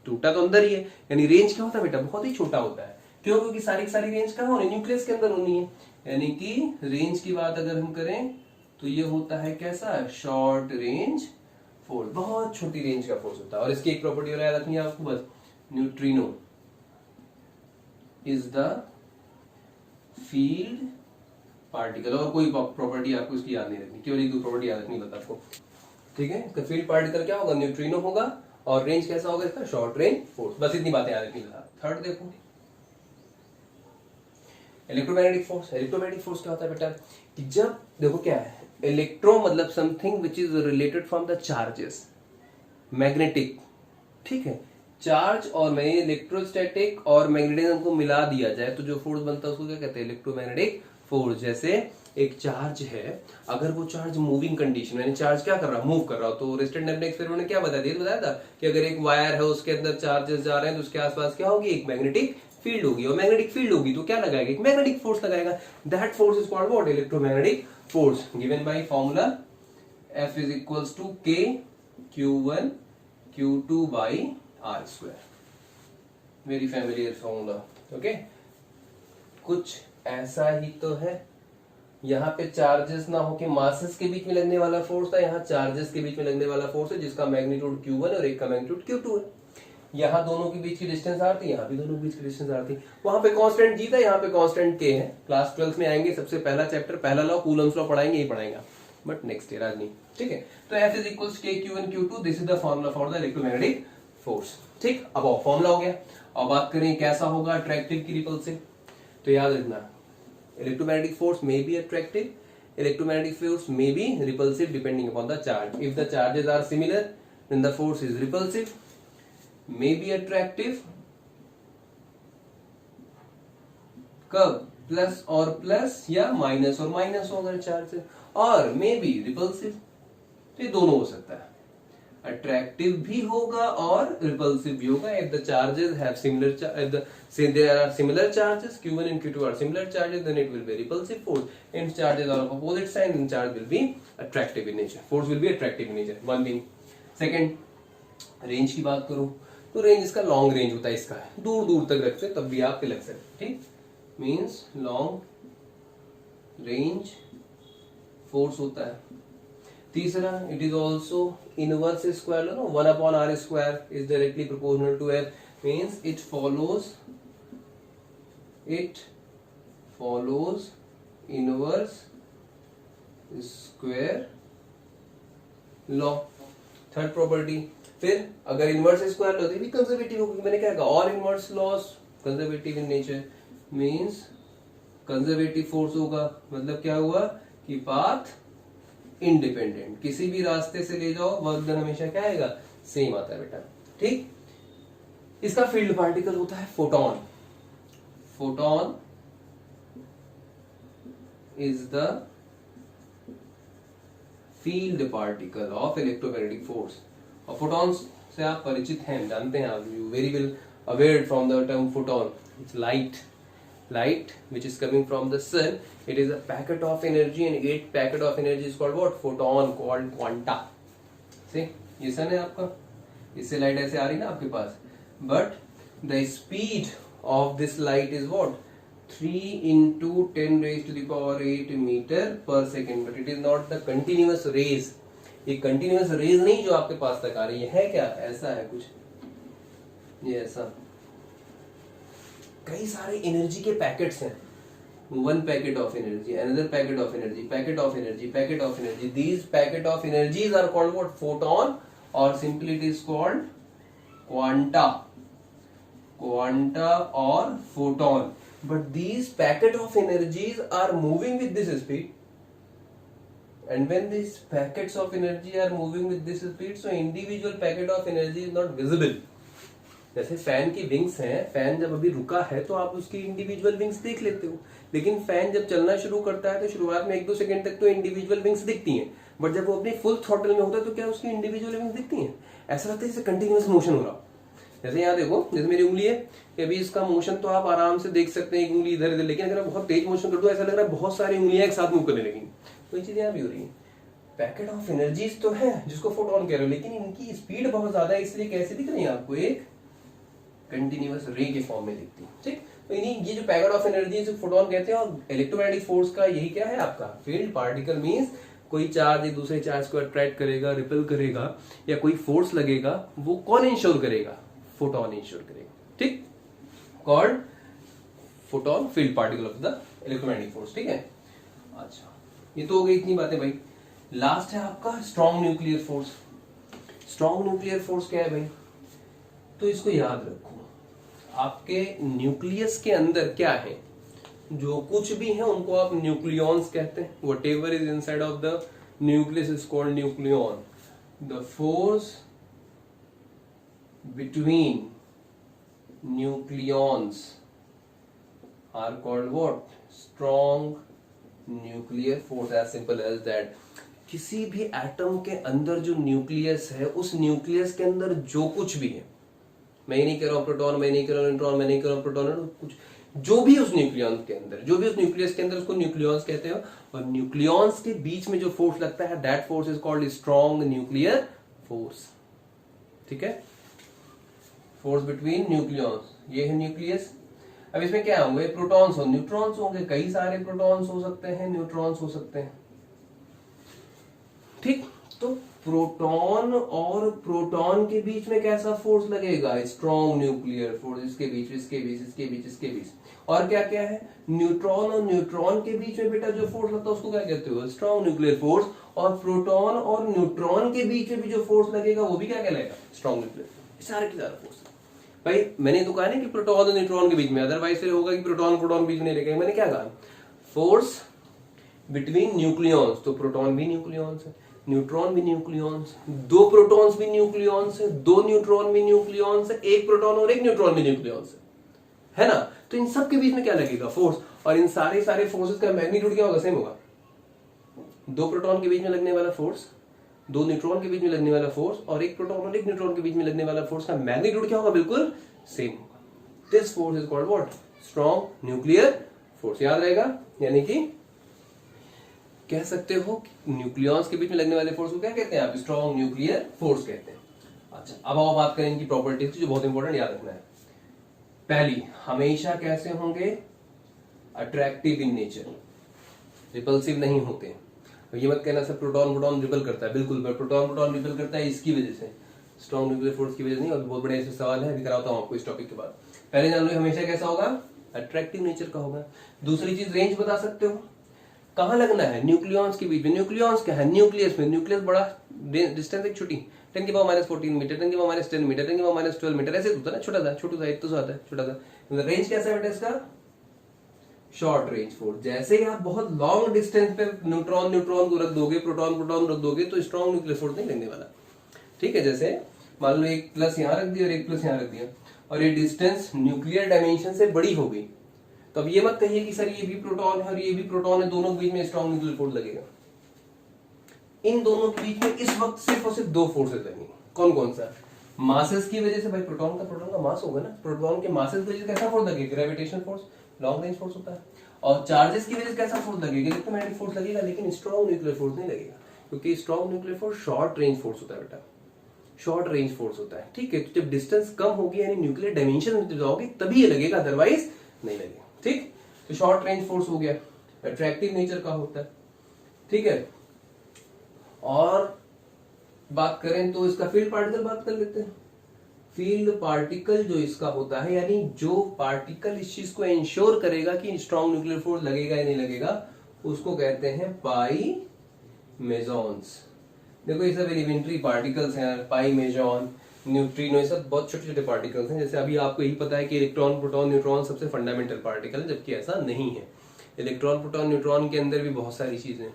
टूटा तो अंदर ही है। यानी रेंज क्या होता है बेटा? बहुत ही छोटा होता है। क्यों? क्योंकि सारी सारी रेंज कहां होनी? न्यूक्लियस के अंदर होनी है। यानी कि रेंज की बात अगर हम करें तो ये होता है कैसा? शॉर्ट रेंज फोर्स, बहुत छोटी रेंज का फोर्स होता है। और इसकी एक प्रॉपर्टी और याद रखनी है आपको बस, neutrino is the field particle. और कोई प्रॉपर्टी आपको इसकी याद नहीं रखनी, केवल एक प्रॉपर्टी याद रखनी बता आपको। ठीक है, इसका फील्ड पार्टिकल क्या होगा? न्यूट्रिनो होगा। और रेंज कैसा होगा इसका? Short range force. बस इतनी बातें याद रखनी। थर्ड देखो, इलेक्ट्रोमैग्नेटिक फोर्स। इलेक्ट्रोमैग्नेटिक फोर्स क्या होता है बेटा? कि जब देखो क्या है, इलेक्ट्रो मतलब something which is related from the charges, magnetic. ठीक है, चार्ज और मैं इलेक्ट्रोस्टैटिक और मैग्नेटिज्म को मिला दिया जाए तो जो फोर्स बनता है उसको क्या कहते हैं? Electromagnetic force. जैसे एक चार्ज है, अगर वो चार्ज मूविंग कंडीशन यानी चार्ज क्या कर रहा है, मूव कर रहा हो, तो रिस्टर्ड ने एक्सपेरिमेंट में क्या बताया था कि अगर एक वायर है उसके अंदर चार्जेस जा रहे हैं तो उसके आसपास क्या होगी, एक मैग्नेटिक फील्ड होगी, और मैग्नेटिक फील्ड होगी तो क्या लगाएगा, एक मैग्नेटिक फोर्स लगाएगा। That force is called what, electromagnetic force, given by formula F is equals to K Q1 Q2 by R square, very familiar formula. Okay, कुछ ऐसा ही तो है, यहाँ पे चार्जेस ना हो के मासेस के बीच में लगने वाला फोर्स था, यहाँ चार्जेस के बीच में लगने वाला फोर्स है जिसका मैग्नीट्यूड Q1 और एक का मैग्नीट्यूड Q2 है। यहाँ दोनों के बीच की डिस्टेंस आर थी, यहाँ भी दोनों के बीच की डिस्टेंस आर थी। वहां पे कांस्टेंट जी था, यहाँ पे कांस्टेंट के है। क्लास 12 में आएंगे, सबसे पहला चैप्टर पहला लॉ कूलम्स लॉ पढ़ाएंगे, ही पढ़ाएंगे, बट नेक्स्ट ईयर आज नहीं, ठीक है। तो F is equals K Q1 Q2, this is the formula for the electromagnetic force. ठीक, अब फॉर्मूला हो गया। अब बात करें कैसा होगा अट्रैक्टिव की रिपल्सिव, तो याद रखना electromagnetic force may be attractive, electromagnetic force may be repulsive depending upon the charge. If the charges are similar, then the force is repulsive, may be attractive, कब प्लस और प्लस या minus और minus हो अगर charge, और may be repulsive, तो ये दोनों हो सकता है, अट्रैक्टिव भी होगा और रिपल्सिव भी होगा। If the charges have similar, if the say there are similar charges, Q1 and Q2 are similar charges, then it will be repulsive force. If charges are of opposite sign, then charge will be attractive in nature. Force will be attractive in nature. One being. Second, range की बात करूं तो range इसका long range होता है, इसका दूर दूर तक रखते तब भी आपके लग सकते, ठीक, मीन्स लॉन्ग रेंज फोर्स होता है। तीसरा, it is also inverse square, no 1/r square is directly proportional to F, means it follows inverse square law. Third property, फिर अगर इनवर्स स्क्वायर लॉ भी कंजर्वेटिव होगी, मैंने क्या कहा, all inverse laws conservative in nature, means conservative force होगा, मतलब क्या हुआ कि पाथ इंडिपेंडेंट, किसी भी रास्ते से ले जाओ वर्क डन हमेशा क्या आएगा, सेम आता है बेटा, ठीक। इसका फील्ड पार्टिकल होता है photon. Photon is the field particle of electromagnetic force. और फोटॉन्स से आप परिचित हैं, जानते हैं आप, you very well aware from the term photon, it's light which is coming from the sun, it is a packet of energy, and each packet of energy is called what, photon, called quanta। see, ये सन है आपका, इससे light ऐसे आ रही ना आपके पास, but the speed of this light is what, 3 into 10 raised to the power 8 meter per second, but it is not the continuous rays। ये continuous rays नहीं जो आपके पास तक आ रही है क्या, ऐसा है कुछ, ये ऐसा कई सारे एनर्जी के पैकेट्स हैं, one packet of energy, another packet of energy, packet of energy, packet of energy, these packet of energies are called what, photon, or simply it is called quanta or photon, but these packet of energies are moving with this speed, and when these packets of energy are moving with this speed, so individual packet of energy is not visible। जैसे fan की wings हैं, fan जब अभी रुका है तो आप उसकी इंडिविजुअल विंग्स देख लेते हो, लेकिन फैन जब चलना शुरू करता है तो शुरुआत में 1-2 सेकंड तक तो इंडिविजुअल विंग्स दिखती हैं, बट जब वो अपनी फुल थ्रॉटल में होता है तो क्या उसकी इंडिविजुअल विंग्स दिखती हैं, ऐसा लगता है जैसे कंटिन्यूअस मोशन हो रहा। जैसे यहाँ देखो, जैसे मेरी उंगली है, अभी इसका मोशन तो आप आराम से देख सकते हैं, एक उंगली इधर इधर, लेकिन अगर मैं बहुत तेज मोशन कर दूं ऐसा लग रहा है बहुत सारी उंगलियां एक साथ मूव करने लगी, तो ये चीज यहाँ भी हो रही है। पैकेट ऑफ एनर्जीज तो है जिसको फोटोन कह रहे हो, लेकिन इनकी स्पीड बहुत ज्यादा है, इसलिए कैसे दिख रही है आपको, एक कंटिन्यूअस रे के फॉर्म में दिखती है, ठीक। तो इन्हीं ये जो पैकेट ऑफ एनर्जी जो फोटोन कहते हैं, और इलेक्ट्रोमैग्नेटिक फोर्स का यही क्या है आपका, फील्ड पार्टिकल, मींस कोई चार्ज एक दूसरे चार्ज को अट्रैक्ट करेगा, रिपेल करेगा, या कोई फोर्स लगेगा, वो कौन इंश्योर करेगा, फोटोन इंश्योर करेगा, ठीक, called photon field particle of the electromagnetic force, ठीक है। अच्छा, ये तो हो गई इतनी बातें भाई। लास्ट है आपका strong nuclear force. Strong nuclear force क्या है भाई, तो इसको याद रखो, आपके न्यूक्लियस के अंदर क्या है, जो कुछ भी है उनको आप न्यूक्लियॉन्स कहते हैं, whatever is inside of the nucleus is called nucleon. The force between nucleons are called what, strong nuclear force as simple as that, किसी भी एटम के अंदर जो न्यूक्लियस है, उस न्यूक्लियस के अंदर जो कुछ भी है, मैं ही नहीं कह रहा हूं प्रोटॉन, मैं नहीं कह रहा हूं न्यूट्रॉन, मैं नहीं कह रहा हूं प्रोटॉन, कुछ जो भी उस न्यूक्लियन के अंदर, जो भी उस न्यूक्लियस के अंदर, उसको न्यूक्लियॉन्स कहते हैं। और न्यूक्लियॉन्स के बीच में जो फोर्स लगता है, that force is called strong nuclear force. ठीक है, फोर्स बिटवीन न्यूक्लियॉन्स, ये है न्यूक्लियस। अब इसमें क्या होंगे, प्रोटॉन्स और न्यूट्रॉन्स होंगे, कई सारे प्रोटॉन्स हो सकते हैं, न्यूट्रॉन्स हो सकते हैं। ठीक, तो प्रोटॉन और प्रोटॉन के बीच में कैसा फोर्स लगेगा, स्ट्रॉन्ग न्यूक्लियर फोर्स, इसके बीच, इसके बीच, इसके बीच, इसके बीच। और क्या क्या है, न्यूट्रॉन और न्यूट्रॉन के बीच में बेटा जो फोर्स लगता है उसको क्या कहते हो, स्ट्रॉन्ग न्यूक्लियर फोर्स। और प्रोटॉन और न्यूट्रॉन के बीच में भी जो फोर्स लगेगा वो भी क्या कहलाएगा, स्ट्रॉन्ग न्यूक्लियर फोर्स। सारे के सारे फोर्स भाई, मैंने तो कहा ना कि प्रोटॉन और न्यूट्रॉन के बीच में, अदरवाइज फिर होगा कि प्रोटॉन प्रोटॉन बीच में नहीं लगेगा। मैंने क्या कहा, फोर्स बिटवीन न्यूक्लियॉन्स, तो प्रोटॉन भी न्यूक्लियॉन्स है, न्यूट्रॉन भी न्यूक्लियॉन्स, दो प्रोटॉन्स भी न्यूक्लियॉन्स है, दो न्यूट्रॉन भी न्यूक्लियॉन्स है, एक प्रोटॉन और एक न्यूट्रॉन भी न्यूक्लियॉन्स है ना। तो इन सब के बीच में क्या लगेगा, फोर्स। और इन सारे फोर्सेस का मैग्नीट्यूड क्या होगा, सेम होगा। दो प्रोटॉन के बीच में लगने वाला फोर्स, दो न्यूट्रॉन के बीच में लगने वाला फोर्स, और एक प्रोटॉन और एक न्यूट्रॉन के बीच में लगने वाला फोर्स का मैग्नीट्यूड क्या होगा, बिल्कुल सेम होगा। This force is called what, strong nuclear force. याद रहेगा, यानी कि कह सकते हो न्यूक्लियॉन्स के बीच में लगने वाले फोर्स को क्या कहते हैं आप, स्ट्रॉन्ग न्यूक्लियर फोर्स कहते हैं। अच्छा, अब आओ बात करें इनकी प्रॉपर्टीज की, जो बहुत इंपॉर्टेंट याद रखना है। पहली, हमेशा कैसे होंगे, अट्रैक्टिव इन नेचर, रिपल्सिव नहीं होते। ये मत कहना सर प्रोटॉन प्रोटॉन रिपल करता है, बिल्कुल प्रोटॉन प्रोटॉन रिपल करता है इसकी वजह से, स्ट्रॉन्ग न्यूक्लियर फोर्स की वजह नहीं। और बहुत बड़े ऐसे सवाल है, अभी कराता हूं आपको इस टॉपिक के बाद। पहले जान लो हमेशा कैसा होगा, अट्रैक्टिव नेचर का होगा। दूसरी चीज, रेंज बता सकते हो, कहां लगना है, न्यूक्लियॉन्स के बीच में। न्यूक्लियॉन्स क्या है, न्यूक्लियस में, न्यूक्लियस बड़ा, डिस्टेंस एक छोटी, 10 की पावर -14 मीटर, 10 की पावर -10 मीटर, 10 की पावर -12 मीटर, ऐसे होता है ना, छोटा सा एक तो आता है छोटा सा। रेंज कैसा है बेटा इसका, शॉर्ट रेंज फोर्स। जैसे ही आप बहुत लॉन्ग डिस्टेंस पे न्यूट्रॉन न्यूट्रॉन को रख दोगे, प्रोटॉन प्रोटॉन रख दोगे, तो स्ट्रॉन्ग न्यूक्लियर फोर्स नहीं लगने वाला। ठीक है, जैसे मान लो एक प्लस यहां रख दिया और एक प्लस यहां रख दिया, और ये डिस्टेंस न्यूक्लियर डायमेंशन से बड़ी हो गई, तो अब ये मत कहिए कि सर ये भी प्रोटॉन है और ये भी प्रोटॉन है, दोनों के बीच में स्ट्रॉन्ग न्यूक्लियर फोर्स लगेगा। इन दोनों के बीच में इस वक्त सिर्फ और सिर्फ दो फोर्सेस लगेंगे। कौन कौन सा, मासेस की वजह से, भाई प्रोटॉन का मास होगा ना, प्रोटॉन के मासेस की वजह से कैसा फोर्स लगेगा, gravitational force, long range force होता है। और चार्जेस की वजह से कैसा फोर्स लगेगा, इलेक्ट्रोमैग्नेटिक फोर्स लगेगा, लेकिन स्ट्रॉन्ग न्यूक्लियर फोर्स नहीं लगेगा, क्योंकि strong nuclear force short range force होता है बेटा, शॉर्ट रेंज फोर्स होता है। ठीक है, तो जब डिस्टेंस कम होगी यानी न्यूक्लियर डायमेंशन में जाओगे तभी ये लगेगा, अदरवाइज नहीं लगेगा। ठीक, तो शॉर्ट रेंज फोर्स हो गया, अट्रैक्टिव नेचर का होता है। ठीक है, और बात करें तो इसका फील्ड पार्टिकल बात कर लेते हैं। फील्ड पार्टिकल जो इसका होता है, यानी जो पार्टिकल इस चीज को इंश्योर करेगा कि स्ट्रॉन्ग न्यूक्लियर फोर्स लगेगा या नहीं लगेगा, उसको कहते हैं पाई मेजॉन्स। देखो ये सब एलिमेंट्री पार्टिकल्स हैं, पाई मेजॉन, न्यूट्रिनो, ये सब बहुत छोटे छोटे पार्टिकल्स हैं। जैसे अभी आपको यही पता है कि इलेक्ट्रॉन प्रोटॉन न्यूट्रॉन सबसे फंडामेंटल पार्टिकल है, जबकि ऐसा नहीं है। इलेक्ट्रॉन प्रोटॉन न्यूट्रॉन के अंदर भी बहुत सारी चीजें,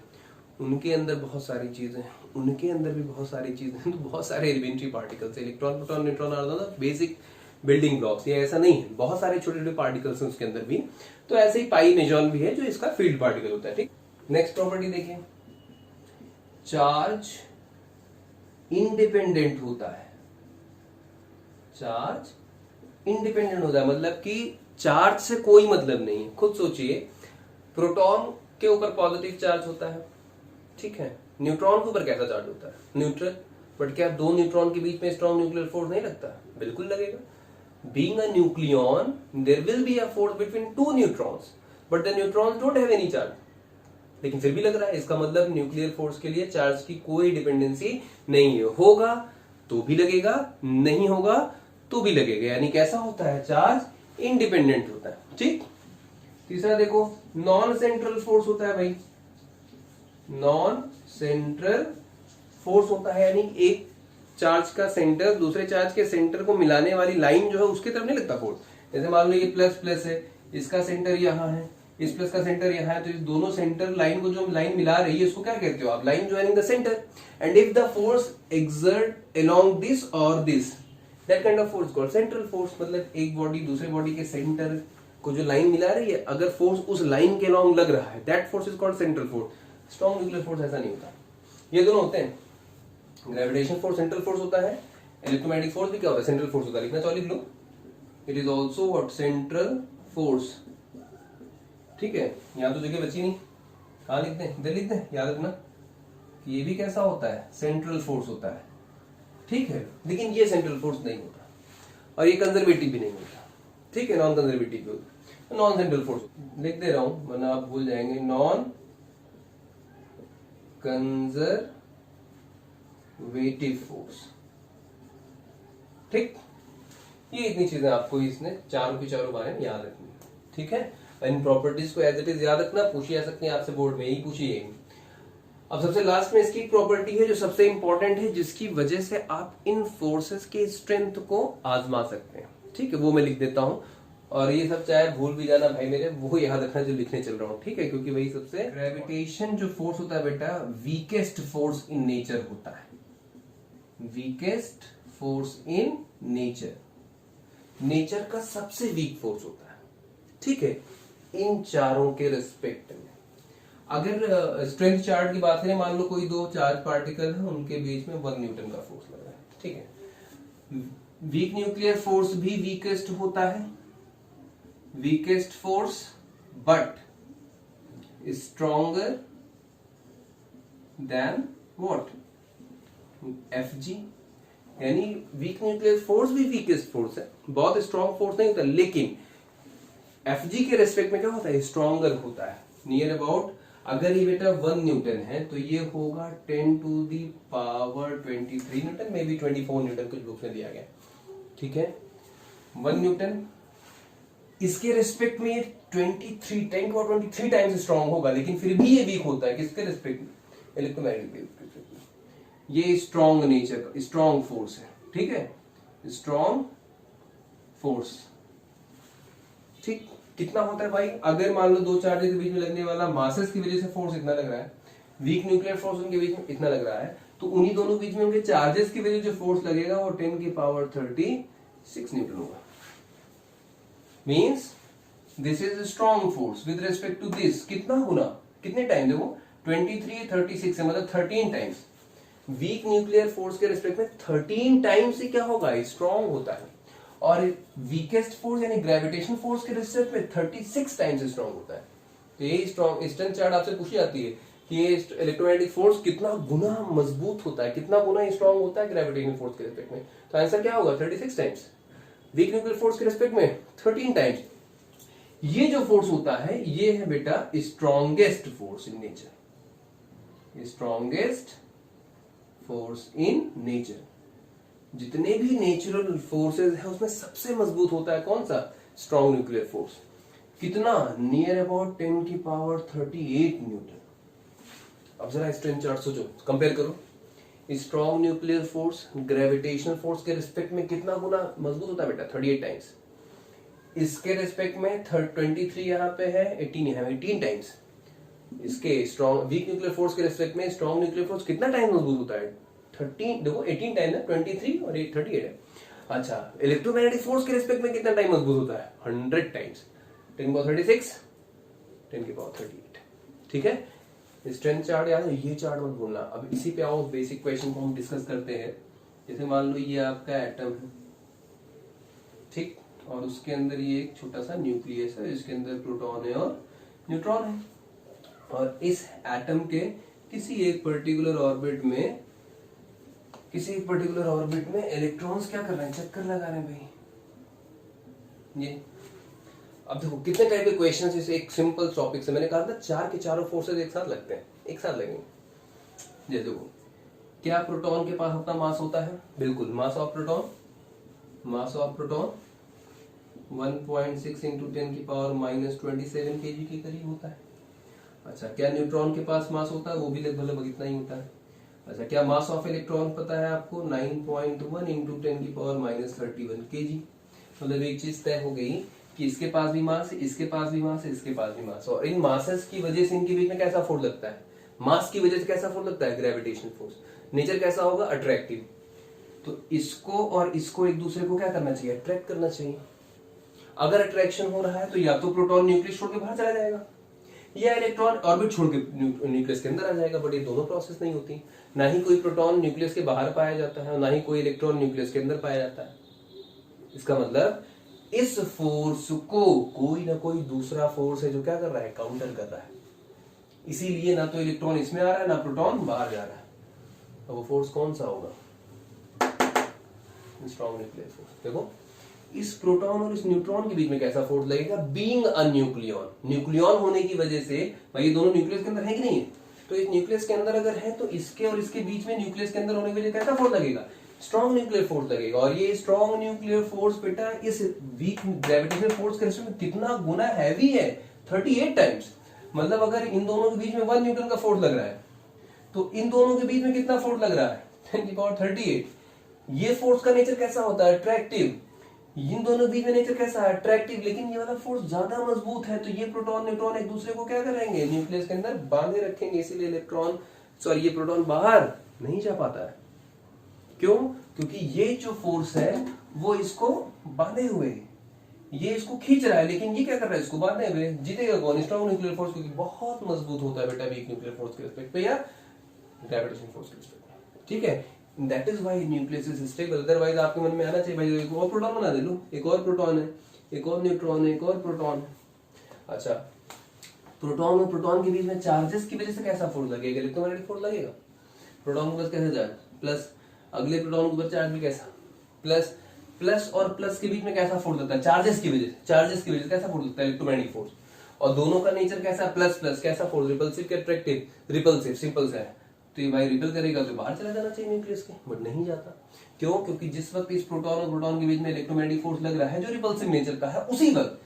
उनके अंदर बहुत सारी चीजें, उनके अंदर भी बहुत सारी चीजें, तो बहुत सारे elementary particles. Electron proton neutron are the basic building blocks, ये ऐसा नहीं है, बहुत सारे छोटे छोटे पार्टिकल्स हैं उसके अंदर भी। तो ऐसे ही पाई मेजॉन भी है जो इसका फील्ड पार्टिकल होता है। ठीक, नेक्स्ट प्रॉपर्टी देखिए, चार्ज इंडिपेंडेंट होता है। चार्ज इंडिपेंडेंट होता है मतलब कि चार्ज से कोई मतलब नहीं है। खुद सोचिए, प्रोटॉन के ऊपर पॉजिटिव चार्ज होता है, ठीक है, न्यूट्रॉन के ऊपर कैसा चार्ज होता है, न्यूट्रल। बट क्या दो न्यूट्रॉन के बीच में स्ट्रॉन्ग न्यूक्लियर फोर्स नहीं लगता, बिल्कुल लगेगा। Being a nucleon there will be a force between two neutrons, but the neutrons don't have any charge, लेकिन फिर भी लग रहा है। इसका मतलब न्यूक्लियर फोर्स के लिए चार्ज की कोई डिपेंडेंसी नहीं है, होगा तो भी लगेगा, नहीं होगा तो भी लगेगा, यानी कैसा होता है, चार्ज इंडिपेंडेंट होता है। ठीक, तीसरा देखो, नॉन सेंट्रल फोर्स होता है भाई, नॉन सेंट्रल फोर्स होता है, यानी एक चार्ज का सेंटर दूसरे चार्ज के सेंटर को मिलाने वाली लाइन जो है उसके तरफ नहीं लगता फोर्स। जैसे मान लो ये प्लस प्लस है, इसका सेंटर यहाँ है, इस प्लस का सेंटर यहाँ है, तो इस दोनों सेंटर लाइन को जो लाइन मिला रही है उसको क्या कहते हो आप, line joining the centre. And if the force exert along this और this, that kind of force called central force. मतलब एक बॉडी दूसरे बॉडी के सेंटर को जो लाइन मिला रही है, अगर फोर्स उस लाइन के अलॉन्ग लग रहा है, that force is called central force. Strong nuclear force ऐसा नहीं होता। ये दोनों होते हैं, ग्रेविटेशन फोर्स सेंट्रल फोर्स होता है, इलेक्ट्रोमैग्नेटिक फोर्स भी क्या होता है, सेंट्रल फोर्स होता है। लिखना चाहो लिख लो, it is also what, central force. ठीक है, यहाँ तो जगह बची नहीं, कहाँ लिखते हैं, इधर लिखते हैं, याद रखना कि ये भी कैसा होता है, सेंट्रल फोर्स होता है। ठीक है, लेकिन ये सेंट्रल फोर्स नहीं होता और ये कंजर्वेटिव भी नहीं होता। ठीक है, नॉन कंजर्वेटिव भी होता, नॉन सेंट्रल फोर्स लिख दे रहा हूं वरना आप भूल जाएंगे। Non conservative force. ठीक, ये इतनी चीजें आपको इसने चारों की चारों बारे में याद रखनी है। ठीक है, इन प्रॉपर्टीज को एज इट इज याद रखना, पूछी जा सकती है आपसे बोर्ड में, ही पूछी है। अब सबसे लास्ट में इसकी प्रॉपर्टी है जो सबसे इंपॉर्टेंट है, जिसकी वजह से आप इन फोर्सेस के स्ट्रेंथ को आजमा सकते हैं। ठीक है, वो मैं लिख देता हूं, और ये सब चाहे भूल भी जाना भाई मेरे, वो याद रखना जो लिखने चल रहा हूं। ठीक है, क्योंकि वही सबसे, ग्रेविटेशन जो फोर्स होता है बेटा, वीकेस्ट फोर्स इन नेचर होता है। Weakest force in nature, nature का सबसे वीक फोर्स होता है। ठीक है, इन चारों के रिस्पेक्ट में अगर स्ट्रेंथ चार्ट की बात करें, मान लो कोई दो चार्ज पार्टिकल है, उनके बीच में 1 न्यूटन का फोर्स लग रहा है। ठीक है, वीक न्यूक्लियर फोर्स भी वीकेस्ट होता है, weakest force but stronger than what, Fg। यानी वीक न्यूक्लियर फोर्स भी वीकेस्ट फोर्स है, बहुत स्ट्रॉन्ग फोर्स नहीं होता, लेकिन Fg के रेस्पेक्ट में क्या होता है, स्ट्रॉन्गर होता है। नियर अबाउट, अगर ये बेटा 1 न्यूटन है तो ये होगा 10 to the power 23 newton, maybe 24 newton कुछ बुक में दिया गया। ठीक है, 1 न्यूटन, इसके रेस्पेक्ट में ये 23 टाइम्स स्ट्रॉन्ग होगा, लेकिन फिर भी ये वीक होता है। किसके रेस्पेक्ट में, इलेक्ट्रोमैग्नेटिक वेव के रेस्पेक्ट में। ये स्ट्रॉन्ग नेचर का स्ट्रॉन्ग फोर्स है। ठीक है, स्ट्रॉन्ग फोर्स। ठीक, कितना होता है भाई, अगर मान लो दो चार्जेस के बीच में लगने वाला मासेस की वजह से फोर्स इतना लग रहा है, वीक न्यूक्लियर फोर्स उनके बीच में इतना लग रहा है, तो उन्हीं दोनों बीच में उनके चार्जेस की वजह से जो फोर्स लगेगा वो 10 की पावर 36 न्यूटन होगा। Means this is strong force with respect to this. कितना गुना, कितने टाइम, देखो 23 36 है, मतलब 13 टाइम्स। वीक न्यूक्लियर फोर्स के रिस्पेक्ट में 13 टाइम्स ही क्या होगा, स्ट्रॉन्ग होता है। और वीकेस्ट फोर्स यानी ग्रेविटेशन फोर्स के रिस्पेक्ट में 36 टाइम्स स्ट्रॉन्ग होता है। तो यही स्ट्रॉन्ग स्ट्रेंथ चार्ट आपसे पूछी जाती है कि ये इलेक्ट्रोमैग्नेटिक फोर्स कितना गुना मजबूत होता है, कितना गुना स्ट्रॉन्ग होता है ग्रेविटेशन फोर्स के रिस्पेक्ट में। तो आंसर क्या होगा, 36 टाइम्स। वीक न्यूक्लियर फोर्स के रिस्पेक्ट में 13 टाइम्स। ये जो फोर्स होता है ये है बेटा strongest force in nature, strongest force in nature. जितने भी नेचुरल फोर्सेस है उसमें सबसे मजबूत होता है कौन सा, स्ट्रॉन्ग न्यूक्लियर फोर्स। कितना, नियर अबाउट 10 की पावर 38 न्यूटन। अब जरा स्ट्रेंथ चार्ट सोचो, कंपेयर करो, strong nuclear force gravitational force के रिस्पेक्ट में कितना गुना मजबूत होता है बेटा, 38 टाइम्स। इसके रिस्पेक्ट में 23 यहाँ पे है, 18 यहाँ 18 टाइम्स। इसके स्ट्रॉन्ग वीक न्यूक्लियर फोर्स के रिस्पेक्ट में स्ट्रॉन्ग न्यूक्लियर फोर्स कितना टाइम मजबूत होता है, 13, देखो 18 टाइम है, 23 और 38 है। अच्छा, इलेक्ट्रोमैग्नेटिक फोर्स के रिस्पेक्ट में कितना टाइम मजबूत होता है, 100 टाइम्स, 10 की पावर 36, 10 की पावर 38। ठीक है, स्ट्रेंथ चार्ट याद है, ये चार्ट मत भूलना। अब इसी पे आओ, बेसिक क्वेश्चन को हम डिस्कस करते हैं। जैसे मान लो ये आपका एटम है, ठीक, और उसके अंदर ये एक छोटा सा न्यूक्लियस है, इसके अंदर प्रोटॉन है और न्यूट्रॉन है, और इस एटम के किसी एक पर्टिकुलर ऑर्बिट में इलेक्ट्रॉन्स क्या कर रहे हैं, चक्कर लगा रहे हैं भाई। ये अब देखो कितने टाइप के क्वेश्चंस इस एक सिंपल टॉपिक से, मैंने कहा था चार के चारों फोर्सेस एक साथ लगते हैं, एक साथ लगेंगे। ये देखो, क्या प्रोटॉन के पास अपना मास होता है, बिल्कुल, मास ऑफ प्रोटॉन 1.6 इंटू 10 की पावर -27 kg के करीब होता है। अच्छा, क्या न्यूट्रॉन के पास मास होता है, वो भी लगभग इतना ही होता है। अच्छा, क्या मास ऑफ इलेक्ट्रॉन पता है आपको, 9.1 इंटू 10 की पावर -31 kg। मतलब एक चीज तय हो गई कि इसके पास भी मास है, इसके पास भी मास है, इसके पास भी मास है, और इन मासेस की वजह से इनके बीच में कैसा फोर्स लगता है, मास की वजह से कैसा फोर्स लगता है, ग्रेविटेशन फोर्स। नेचर कैसा होगा, अट्रैक्टिव। तो इसको और इसको एक दूसरे को क्या करना चाहिए, अट्रैक्ट करना चाहिए। अगर अट्रैक्शन हो रहा है तो या तो प्रोटॉन न्यूक्लियस छोड़ के बाहर चला जाएगा या इलेक्ट्रॉन ऑर्बिट छोड़ के न्यूक्लियस के अंदर आ जाएगा, बट ये दोनों प्रोसेस नहीं होती। ना ही कोई प्रोटॉन न्यूक्लियस के बाहर पाया जाता है और ना ही कोई इलेक्ट्रॉन न्यूक्लियस के अंदर पाया जाता है। इसका मतलब इस फोर्स को कोई ना कोई दूसरा फोर्स है जो क्या कर रहा है, काउंटर कर रहा है। इसीलिए ना तो इलेक्ट्रॉन इसमें आ रहा है ना प्रोटॉन बाहर जा रहा है। तो वो फोर्स कौन सा होगा, स्ट्रॉन्ग न्यूक्लियर फोर्स। देखो इस प्रोटॉन और इस न्यूट्रॉन के बीच में कैसा फोर्स लगेगा, बीइंग अ न्यूक्लियन, न्यूक्लियन होने की वजह से भाई ये दोनों न्यूक्लियस के अंदर है कि नहीं है, तो इस न्यूक्लियस के अंदर अगर है तो इसके और इसके बीच में न्यूक्लियस के अंदर होने की वजह कैसा फोर्स लगेगा, स्ट्रॉन्ग न्यूक्लियर फोर्स लगेगा। और ये स्ट्रॉन्ग न्यूक्लियर फोर्स बेटा इस वीक ग्रेविटेशनल फोर्स के रिस्पेक्ट में कितना गुना हैवी है, 38 टाइम्स। मतलब अगर इन दोनों के बीच में 1 न्यूटन का फोर्स लग रहा है तो इन दोनों के बीच में कितना फोर्स लग रहा है, 10⁻38। ये फोर्स का नेचर कैसा होता है, अट्रैक्टिव। इन दोनों के बीच में नेचर कैसा है, अट्रैक्टिव। लेकिन ये वाला फोर्स ज्यादा मजबूत है, तो ये प्रोटॉन न्यूट्रॉन एक दूसरे को क्या करेंगे, न्यूक्लियस के अंदर बांधे रखेंगे। इसीलिए ये प्रोटॉन बाहर नहीं जा पाता है। क्यों, क्योंकि ये जो फोर्स है वो इसको बांधे हुए है, ये इसको खींच रहा है, लेकिन ये क्या कर रहा है, इसको बांधे हुए। जीतेगा कौन, स्ट्रॉन्ग न्यूक्लियर फोर्स, क्योंकि बहुत मजबूत होता है बेटा वीक न्यूक्लियर फोर्स के रिस्पेक्ट पे या ग्रेविटेशन फोर्स के रिस्पेक्ट में। ठीक है, that is why nucleus is stable. Otherwise आपके मन में आना चाहिए भाई एक और प्रोटॉन बना दे लो, एक और प्रोटॉन है, एक और न्यूट्रॉन है, एक और प्रोटॉन। अच्छा, प्रोटॉन और प्रोटॉन के बीच में चार्जेस की वजह से कैसा फोर्स लगेगा, इलेक्ट्रोमैग्नेटिक फोर्स लगेगा। प्रोटॉन के पास कैसे चार्ज प्लस, अगले प्रोटॉन के ऊपर चार्ज भी कैसा प्लस, प्लस और प्लस के बीच में कैसा फोर्स लगता है, चार्जेस की वजह से। चार्जेस की वजह से कैसा फोर्स लगता है, इलेक्ट्रोमैग्नेटिक फोर्स। और दोनों का नेचर कैसा, प्लस प्लस, कैसा फोर्स, रिपल्सिव के अट्रैक्टिव, रिपल्सिव, सिंपल सा है। तो ये भाई रिपेल करेगा तो बाहर चला जाना चाहिए न्यूक्लियस के, बट नहीं जाता। क्यों, क्योंकि जिस वक्त इस प्रोटॉन और प्रोटॉन के बीच में इलेक्ट्रोमैग्नेटिक फोर्स लग रहा है जो रिपल्सिव नेचर का है, उसी वक्त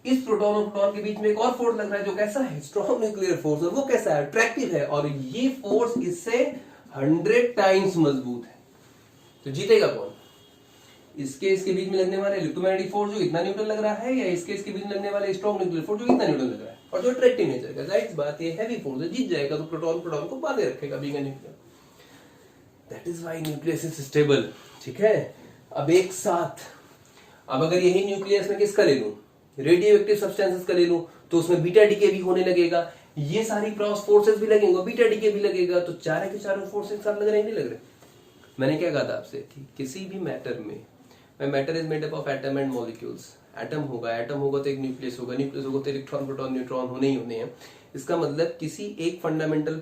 इस प्रोटॉन और प्रोटॉन के बीच में एक और फोर्स लग रहा है जो कैसा है, स्ट्रॉन्ग न्यूक्लियर फोर्स, और वो कैसा है, अट्रैक्टिव है। और ये फोर्स इससे 100 टाइम्स मजबूत है। तो जीतेगा कौन, इसके बीच में लगने वाले इलेक्ट्रोमैग्नेटिक फोर्स जो इतना न्यूटन लग रहा है, या इसके बीच में लगने वाले स्ट्रॉन्ग न्यूक्लियर फोर्स जो इतना न्यूटन लग रहा है और जो अट्रैक्टिव नेचर का। जाहिर बात ये हैवी फोर्स है, जीत जाएगा तो प्रोटॉन प्रोटॉन को बांधे रखेगा being a nuclear. That is why nucleus is stable. ठीक है, अब एक साथ, अब अगर यही न्यूक्लियस में किसका ले लूं, रेडियो एक्टिव सब्सटेंसेस का ले लूं, तो उसमें बीटा डीके भी होने लगेगा, ये सारी क्रॉस फोर्सेस भी लगेंगे, बीटा डीके भी लगेगा। तो चारों के चारों फोर्स एक साथ लग रहे नहीं लग रहे। मैंने क्या कहा था आपसे कि किसी भी मैटर में, matter is made up of atom and molecules. Atom होगा तो एक न्यूक्लियस होगा, न्यूक्लियस होगा तो इलेक्ट्रॉन प्रोटॉन न्यूट्रॉन होने ही होने हैं। इसका मतलब किसी एक फंडामेंटल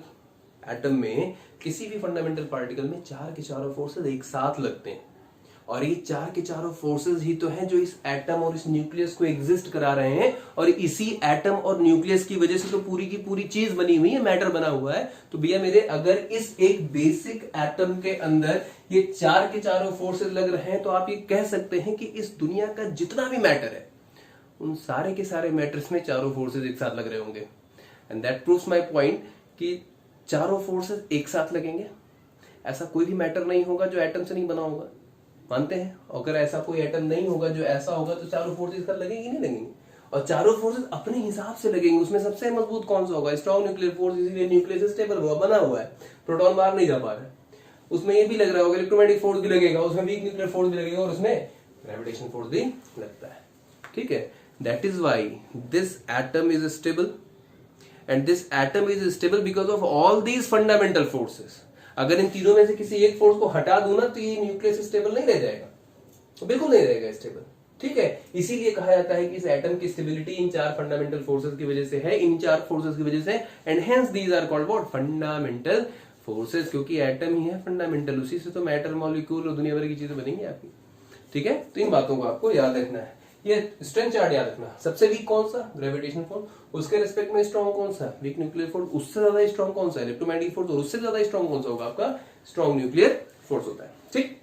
एटम में, किसी भी फंडामेंटल पार्टिकल में चार के चारों फोर्सेस एक साथ लगते हैं। और ये चार के चारों फोर्सेस ही तो हैं जो इस एटम और इस न्यूक्लियस को एग्जिस्ट करा रहे हैं। और इसी एटम और न्यूक्लियस की वजह से तो पूरी की पूरी चीज बनी हुई है, मैटर बना हुआ है। तो भैया मेरे, अगर इस एक बेसिक एटम के अंदर ये चार के चारों फोर्सेस लग रहे हैं, तो आप ये कह सकते हैं कि इस दुनिया का जितना भी मैटर है, उन सारे के सारे मैटर्स में चारों फोर्सेस एक साथ लग रहे होंगे। And that proves my point कि चारों फोर्सेस एक साथ लगेंगे। ऐसा कोई भी मैटर नहीं होगा जो एटम से नहीं बना होगा, मानते हैं। अगर ऐसा कोई एटम नहीं होगा जो ऐसा होगा, तो चारों फोर्सेस का लगेंगे नहीं लगेंगे। और चारों फोर्सेस अपने हिसाब से लगेंगे। उसमें सबसे मजबूत कौन सा होगा, स्ट्रॉन्ग न्यूक्लियर फोर्स, इसीलिए न्यूक्लियस स्टेबल हुआ, बना हुआ है, प्रोटॉन बाहर नहीं जा पा रहा है। उसमें ये भी लग रहा होगा, इलेक्ट्रोमैग्नेटिक फोर्स भी लगेगा, उसमें वीक न्यूक्लियर फोर्स भी लगेगा, और उसमें ग्रेविटेशन फोर्स भी लगता है। ठीक है, that is why this atom is stable, and this atom is stable because of all these fundamental forces. अगर इन तीनों में से किसी एक फोर्स को हटा दूं ना, तो ये न्यूक्लियस स्टेबल नहीं रह जाएगा, तो बिल्कुल नहीं रहेगा स्टेबल। ठीक है, इसीलिए कहा जाता है कि इस एटम की स्टेबिलिटी इन चार फंडामेंटल फोर्सेस की वजह से है, इन चार फोर्सेस की वजह से। And hence these are called what, fundamental forces, क्योंकि एटम ही है फंडामेंटल, उसी से तो मैटर, मॉलिक्यूल और दुनिया भर की चीजें बनेंगी आपकी। ठीक है, तो इन बातों को आपको याद रखना है। ये स्ट्रेंथ चार्ट याद रखना, सबसे वीक कौन सा, ग्रेविटेशन फोर्स, उसके रिस्पेक्ट में स्ट्रॉन्ग कौन सा, वीक न्यूक्लियर फोर्स, उससे ज्यादा स्ट्रॉन्ग कौन सा, इलेक्ट्रोमैग्नेटिक फोर्स, और उससे ज्यादा स्ट्रॉन्ग कौन सा होगा, आपका स्ट्रॉन्ग न्यूक्लियर फोर्स होता है। ठीक,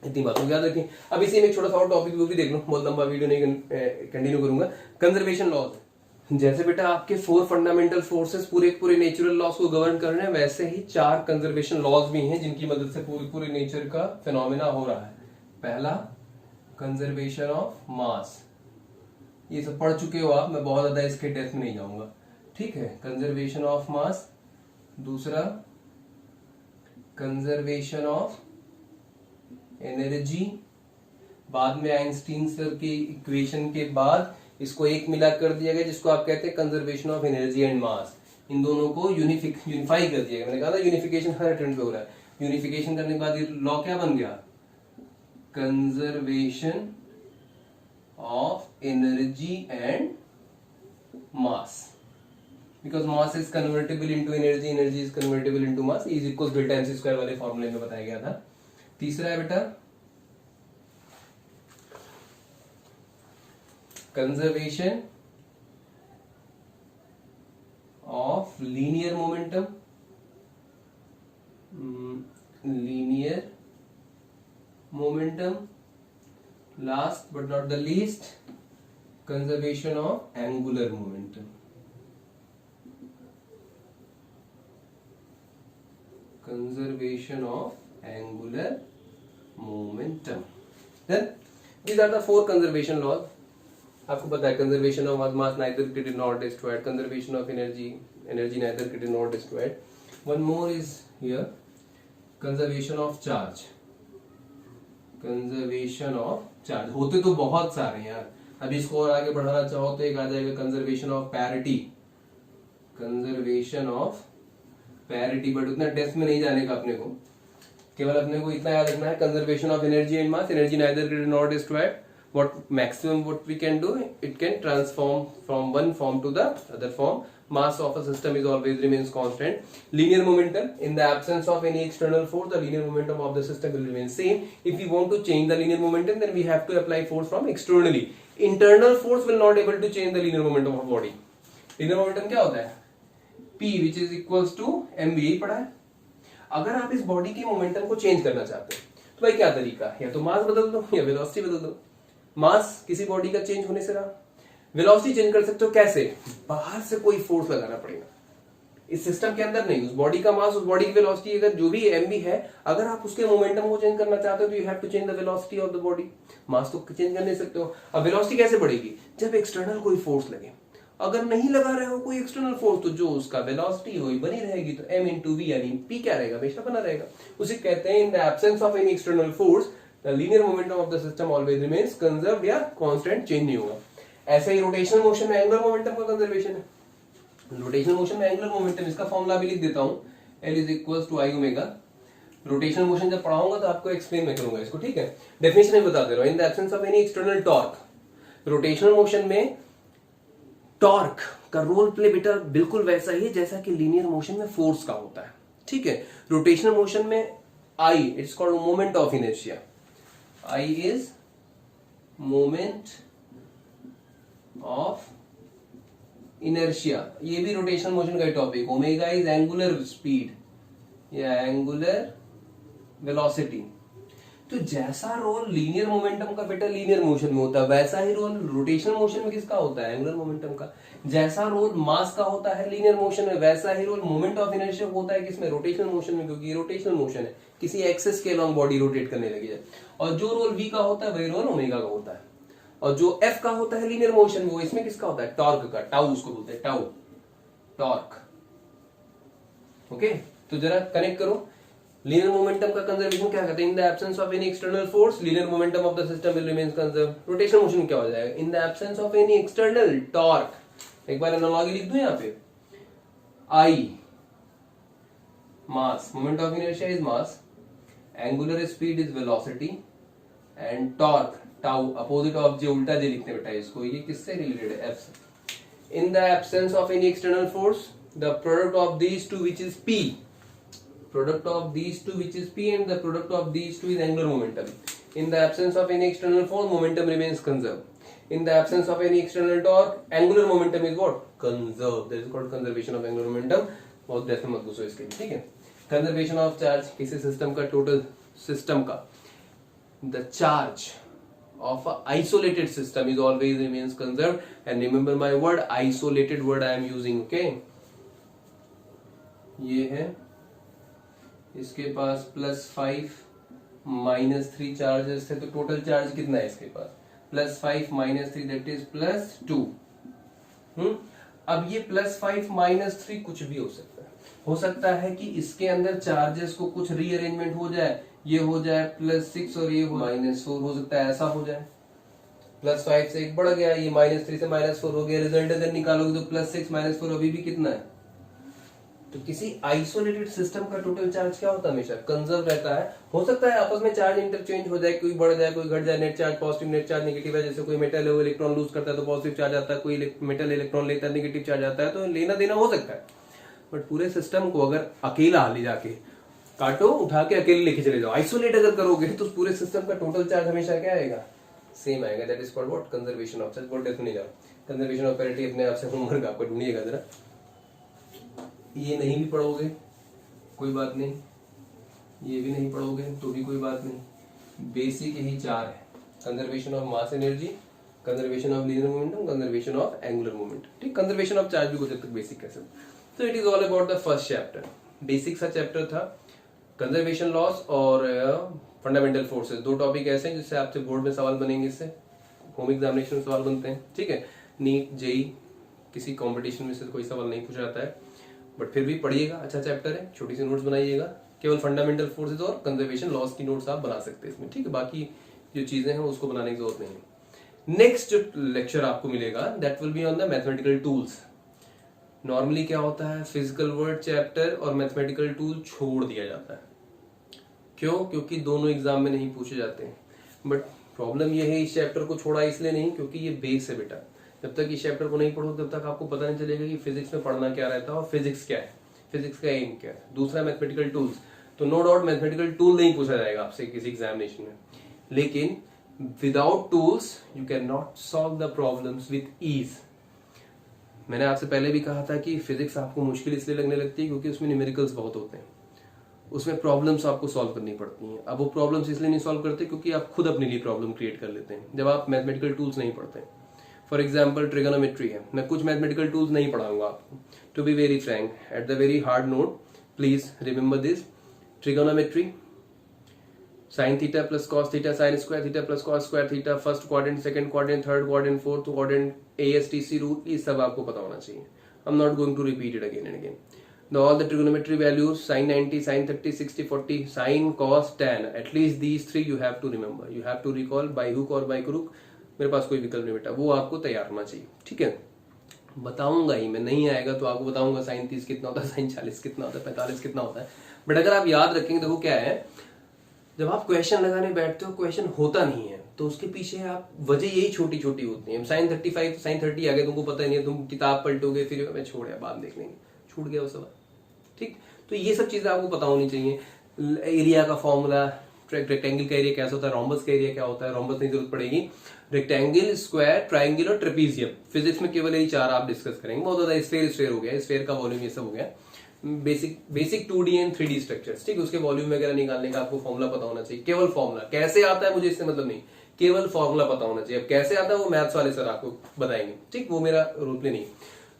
इतनी बातों को याद रखें। अब इसी में एक छोटा सा और टॉपिक वो भी देख लो, बहुत लंबा वीडियो नहीं कंटिन्यू करूंगा। कंजर्वेशन लॉज, जैसे बेटा आपके 4 फंडामेंटल फोर्सेस पूरे नेचुरल लॉज को गवर्न कर रहे हैं, वैसे ही 4 कंजर्वेशन लॉज भी हैं जिनकी मदद से पूरे नेचर का फिनोमेना हो रहा है। पहला, कंजर्वेशन ऑफ मास, ये सब पढ़ चुके हो आप, मैं बहुत ज्यादा इसके डेप्थ में नहीं जाऊंगा। ठीक है, कंजर्वेशन ऑफ मास। दूसरा, कंजर्वेशन ऑफ एनर्जी। बाद में आइंस्टीन सर की इक्वेशन के बाद इसको एक मिला कर दिया गया, जिसको आप कहते हैं conservation of energy and mass. इन दोनों को यूनिफाई कर दिया गया। मैंने कहा था यूनिफिकेशन हर अटेम्प्ट पे हो रहा है। यूनिफिकेशन करने के बाद ये लॉ क्या बन गया? Conservation of energy and mass, because mass is convertible into energy, energy is convertible into mass, is equal delta M C square वाले फॉर्मूले में बताया गया था। तीसरा है बेटा conservation of linear momentum, linear momentum, last but not the least conservation of angular momentum. Conservation of angular momentum. Then these are the four conservation laws. आपको पता है conservation of mass neither created nor destroyed, conservation of energy neither created nor destroyed. One more is here, conservation of charge. Conservation of charge होते तो बहुत सारे हैं यार, अभी इसको और आगे बढ़ाना चाहो तो एक आ जाएगा conservation of parity, conservation of parity, but उतना डेप्थ में नहीं जाने का अपने को, केवल अपने को इतना याद रखना है conservation of energy and mass, energy neither created nor destroyed, what maximum what we can do, it can transform from one form to the other form, mass of a system is always remains constant, linear momentum, in the absence of any external force the linear momentum of the system will remain same. If we want to change the linear momentum then we have to apply force from externally, internal force will not able to change the linear momentum of body. linear momentum क्या होता है? P which is equals to mv, यही पढ़ा है। अगर आप इस body के मोमेंटम को चेंज करना चाहते हो तो भाई क्या तरीका है, या तो मास बदल दो या वेलोसिटी बदल दो। मास किसी बॉडी का चेंज होने से रहा, वेलोसिटी चेंज कर सकते हो कैसे? बाहर से कोई फोर्स लगाना पड़ेगा, इस सिस्टम के अंदर नहीं। उस बॉडी का मास, उस बॉडी की वेलोसिटी अगर जो भी mv है, अगर आप उसके मोमेंटम को चेंज करना चाहते हो तो you have to change the velocity of the body. Mass तो चेंज कर नहीं सकते हो। अब वेलोसिटी कैसे बढ़ेगी? जब एक्सटर्नल कोई फोर्स लगे। अगर नहीं लगा रहे हो कोई एक्सटर्नल फोर्स तो जो उसका वेलोसिटी हो बनी रहेगी, तो m इंटू वी यानी p क्या रहेगा? हमेशा बना रहेगा। उसे कहते हैं in the absence of any external force the linear momentum of the system always remains conserved या कांस्टेंट, चेंज नहीं होगा। ऐसे ही रोटेशनल मोशन में एंगुलर मोमेंटम का कंजर्वेशन है। रोटेशनल मोशन में एंगुलर मोमेंटम, इसका फॉर्मूला भी लिख देता हूं, L is equals to I omega. Rotational motion जब पढ़ाऊंगा तो आपको एक्सप्लेन मैं करूंगा इसको, ठीक है? डेफिनेशन में बता दे रहा हूं, इन the absence of any external torque, rotational motion में टॉर्क का रोल प्ले बेटा बिल्कुल वैसा ही है जैसा कि लीनियर मोशन में फोर्स का होता है, ठीक है? रोटेशनल मोशन में I, it's called moment of inertia, I is moment of inertia. ये भी रोटेशनल मोशन का topic. Omega is angular speed या एंगुलर वेलोसिटी। तो जैसा रोल लीनियर मोमेंटम का बेटा लीनियर मोशन में होता है, वैसा ही रोल रोटेशनल मोशन में किसका होता है? एंगुलर मोमेंटम का। जैसा रोल मास का होता है लीनियर मोशन में, वैसा ही रोल मोमेंट ऑफ इनर्शिया होता है किसमें? रोटेशनल मोशन में, क्योंकि रोटेशनल मोशन है, किसी एक्सिस के अलॉन्ग बॉडी रोटेट करने लगी है। और जो रोल v का होता है वही रोल ओमेगा का होता है। और जो f का होता है लीनियर मोशन में, वो इसमें किसका होता है? टॉर्क का, टाउ उसको बोलते हैं, टाउ, टॉर्क। ओके, तो जरा कनेक्ट करो। लीनियर मोमेंटम का कंजर्वेशन क्या कहते हैं? In the absence of any external force linear momentum of the system will remain conserved. Rotational motion क्या हो जाएगा? In the absence of any external torque. एक बार एनालॉजी लिख दूं यहां पे, I mass, moment of inertia is mass, angular speed is velocity, and torque tau, opposite of J, उल्टा जे लिखते बेटा इसको। ये किससे रिलेटेड है? एफ से। इन the absence of any external force the product of these two which is P, product of these two which is p, and the product of these two is angular momentum. In the absence of any external force momentum remains conserved. In the absence of any external torque angular momentum is what? Conserved. That is called conservation of angular momentum. बहुत depth में मत घुसो इसके, ठीक है? Conservation of charge, किसी system का, total system का, the charge of a isolated system is always remains conserved. And remember my word, isolated word I am using, okay? ये है, इसके पास +5 -3 चार्जेस थे, तो टोटल चार्ज कितना है इसके पास? +5 -3 दैट इज +2। अब ये +5 -3 कुछ भी हो सकता है। हो सकता है कि इसके अंदर चार्जेस को कुछ रीअरेंजमेंट हो जाए, ये हो जाए +6 और ये हो -4 हो सकता है, ऐसा हो जाए। +5 से 1 बढ़ गया, ये -3 से -4 हो गया। रिजल्ट अगर निकालोगे तो +6 -4 अभी भी कितना है। तो किसी आइसोलेटेड सिस्टम का टोटल चार्ज क्या होता है, हमेशा कंजर्व रहता है। हो सकता है आपस में चार्ज इंटरचेंज हो जाए, कोई बढ़ जाए कोई घट जाए, net charge positive net charge negative है। जैसे कोई मेटल है वो इलेक्ट्रॉन लूज करता है तो पॉजिटिव चार्ज आता है, कोई मेटल इलेक्ट्रॉन लेता है नेगेटिव चार्ज आता है, तो लेना देना हो सकता है। बट पूरे सिस्टम को अगर अकेला ले जाके काटो, उठा के अकेले लेके चले जाओ, आइसोलेट अगर करोगे तो पूरे सिस्टम का टोटल चार्ज हमेशा क्या आएगा, सेम आएगा। That is called what, conservation of charge. बोल नहीं जाओ, कंजर्वेशन ऑफ पैरिटी अपने आप से होमवर्क आपका ढूंढिएगा जरा। ये नहीं भी पढ़ोगे कोई बात नहीं, ये भी नहीं पढ़ोगे तो भी कोई बात नहीं। बेसिक यही 4 है, conservation of mass energy, conservation of linear momentum, conservation of angular moment. ठीक, कंजर्वेशन ऑफ चार्ज भी कुछ हद तक बेसिक है सब। तो it is all about the first chapter. Basic सा चैप्टर था, कंजर्वेशन लॉस और फंडामेंटल फोर्सेस। 2 टॉपिक ऐसे हैं जिससे आपसे बोर्ड में सवाल बनेंगे, इससे होम एग्जामिनेशन में सवाल बनते हैं। ठीक है, नीट जेई किसी कंपटीशन में से कोई सवाल नहीं पूछा जाता है, बट फिर भी पढ़िएगा, अच्छा चैप्टर है। छोटी सी नोट्स बनाइएगा, केवल फंडामेंटल फोर्सेस और कंजर्वेशन लॉस की नोट्स आप बना सकते हैं इसमें। ठीक है, बाकी जो चीजें हैं उसको बनाने की जरूरत नहीं है। नेक्स्ट जो लेक्चर आपको मिलेगा that will be on the mathematical tools. Normally क्या होता है, फिजिकल वर्ड चैप्टर और मैथमेटिकल टूल छोड़ दिया जाता है। क्यों? क्योंकि दोनों एग्जाम में नहीं पूछे जाते हैं। बट प्रॉब्लम ये है, इस चैप्टर को छोड़ा इसलिए नहीं क्योंकि ये बेस है बेटा। जब तक इस चैप्टर को नहीं पढ़ो तब तक आपको पता नहीं चलेगा कि फिजिक्स में पढ़ना क्या रहता है और फिजिक्स क्या है, फिजिक्स का एम क्या है। दूसरा मैथमेटिकल टूल्स, तो नो डाउट मैथमेटिकल टूल नहीं पूछा जाएगा आपसे किसी एग्जामिनेशन में, लेकिन without tools you can not solve the problems with ease. मैंने आपसे पहले भी कहा था कि फिजिक्स आपको मुश्किल इसलिए लगने लगती है क्योंकि उसमें न्यूमेरिकल्स बहुत होते हैं, उसमें प्रॉब्लम्स आपको सॉल्व करनी पड़ती हैं। अब वो प्रॉब्लम्स इसलिए नहीं सॉल्व करते क्योंकि आप खुद अपने लिए प्रॉब्लम क्रिएट कर लेते हैं जब आप मैथमेटिकल टूल्स नहीं पढ़ते। फॉर एग्जाम्पल ट्रिगोनोमेट्री है, मैं कुछ मैथमेटिकल टूल्स नहीं पढ़ाऊंगा आपको। To be very frank, at the very hard note, please remember this, trigonometry sin theta plus cos theta sin square theta plus cos square theta, first quadrant, second quadrant, third quadrant, fourth quadrant, ASTC rule, ये सब आपको पता होना चाहिए। I am not going to repeat it again and again. All the trigonometry values, sin 90, sin 30, 60, 40, sin, cos, tan, at least these 3 you have to remember. You have to recall by hook or by crook. मेरे पास कोई विकल्प नहीं बेटा, वो आपको तैयार होना चाहिए। ठीक है, बताऊंगा ही मैं, नहीं आएगा तो आपको बताऊंगा sin 30 कितना होता है, sin 40 कितना होता है, 45 कितना होता है। बट अगर आप याद रखेंगे, देखो क्या है, जब आप क्वेश्चन लगाने बैठते हो क्वेश्चन होता नहीं है तो उसके पीछे आप वजह यही छोटी छोटी होती है। sin 35, sin 30 आ गए, तुमको पता ही नहीं है, तुम किताब पलटोगे, फिर मैं छोड़ या बाद देख लेंगे, छूट गया वो सब। ठीक, तो ये सब चीजें आपको पता होनी चाहिए। एरिया का फॉर्मूला, रेक्टेंगल का एरिया कैसा होता है, रोम्बस का एरिया क्या होता है, रोम्बस नहीं जरूरत पड़ेगी, रेक्टेंगल, स्क्वायर, ट्राइंगल और ट्रेपीजियम। फिजिक्स में केवल यही 4 आप डिस्कस करेंगे। बहुत ज्यादा स्फेयर हो गया, स्फेयर का वॉल्यूम ये सब हो गया, basic 2D and 3D structures. ठीक, उसके वॉल्यूम वगैरह निकालने का आपको फॉर्मूला पता होना चाहिए, केवल फॉर्मूला। कैसे आता है मुझे इससे मतलब नहीं, केवल फॉर्मूला पता होना चाहिए। अब कैसे आता है वो मैथ्स वाले सर आपको बताएंगे। ठीक, वो मेरा रोल प्ले नहीं।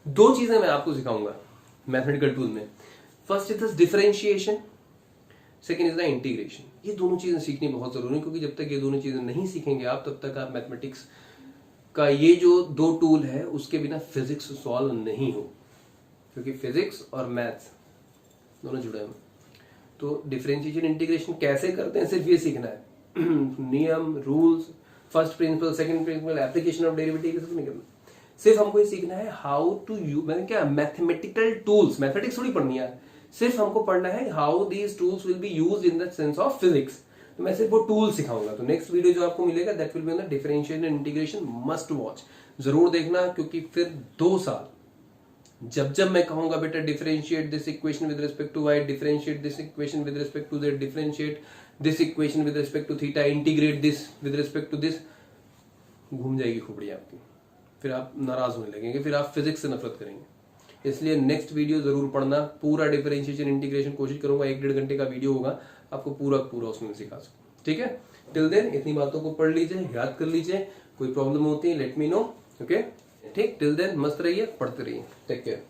2 चीजें मैं आपको सिखाऊंगा मैथमेटिकल टूल में। First is differentiation, second is the integration. ये दोनों चीजें सीखनी बहुत जरूरी है क्योंकि जब तक ये दोनों चीजें नहीं सीखेंगे आप, तब तक आप मैथमेटिक्स का ये जो 2 टूल है उसके बिना फिजिक्स सॉल्व नहीं हो, क्योंकि फिजिक्स और मैथ्स दोनों जुड़े हैं। तो डिफरेंशिएशन इंटीग्रेशन कैसे करते हैं सिर्फ ये सीखना है। नियम, rules, first principle, second principle, application of derivative, ये सब नहीं करना। सिर्फ हमको ये सीखना है हाउ टू यूज, मैंने क्या मैथमेटिकल टूल्स, मैथमेटिक्स थोड़ी पढ़नी है, सिर्फ हमको पढ़ना है how these tools will be used in the sense of physics. तो मैं सिर्फ वो टूल सिखाऊंगा। तो नेक्स्ट वीडियो जो आपको मिलेगा that will be on the differentiation and integration, must watch, जरूर देखना, क्योंकि फिर 2 साल जब मैं कहूंगा बेटा differentiate this equation with respect to y, differentiate this equation with respect to z, differentiate this equation with respect to theta, integrate this with respect to this, घूम जाएगी खोपड़ी आपकी, फिर आप नाराज होने लगेंगे, फिर आप फिजिक्स से नफरत करेंगे। इसलिए नेक्स्ट वीडियो जरूर पढ़ना, पूरा डिफरेंशिएशन इंटीग्रेशन कोशिश करूंगा, 1-1.5 घंटे का वीडियो होगा, आपको पूरा उसमें सिखा सकूं। ठीक है, टिल देन इतनी बातों को पढ़ लीजिए, याद कर लीजिए, कोई प्रॉब्लम होती है लेट मी नो। ओके, ठीक, टिल देन मस्त रहिए, पढ़ते रहिए, टेक केयर।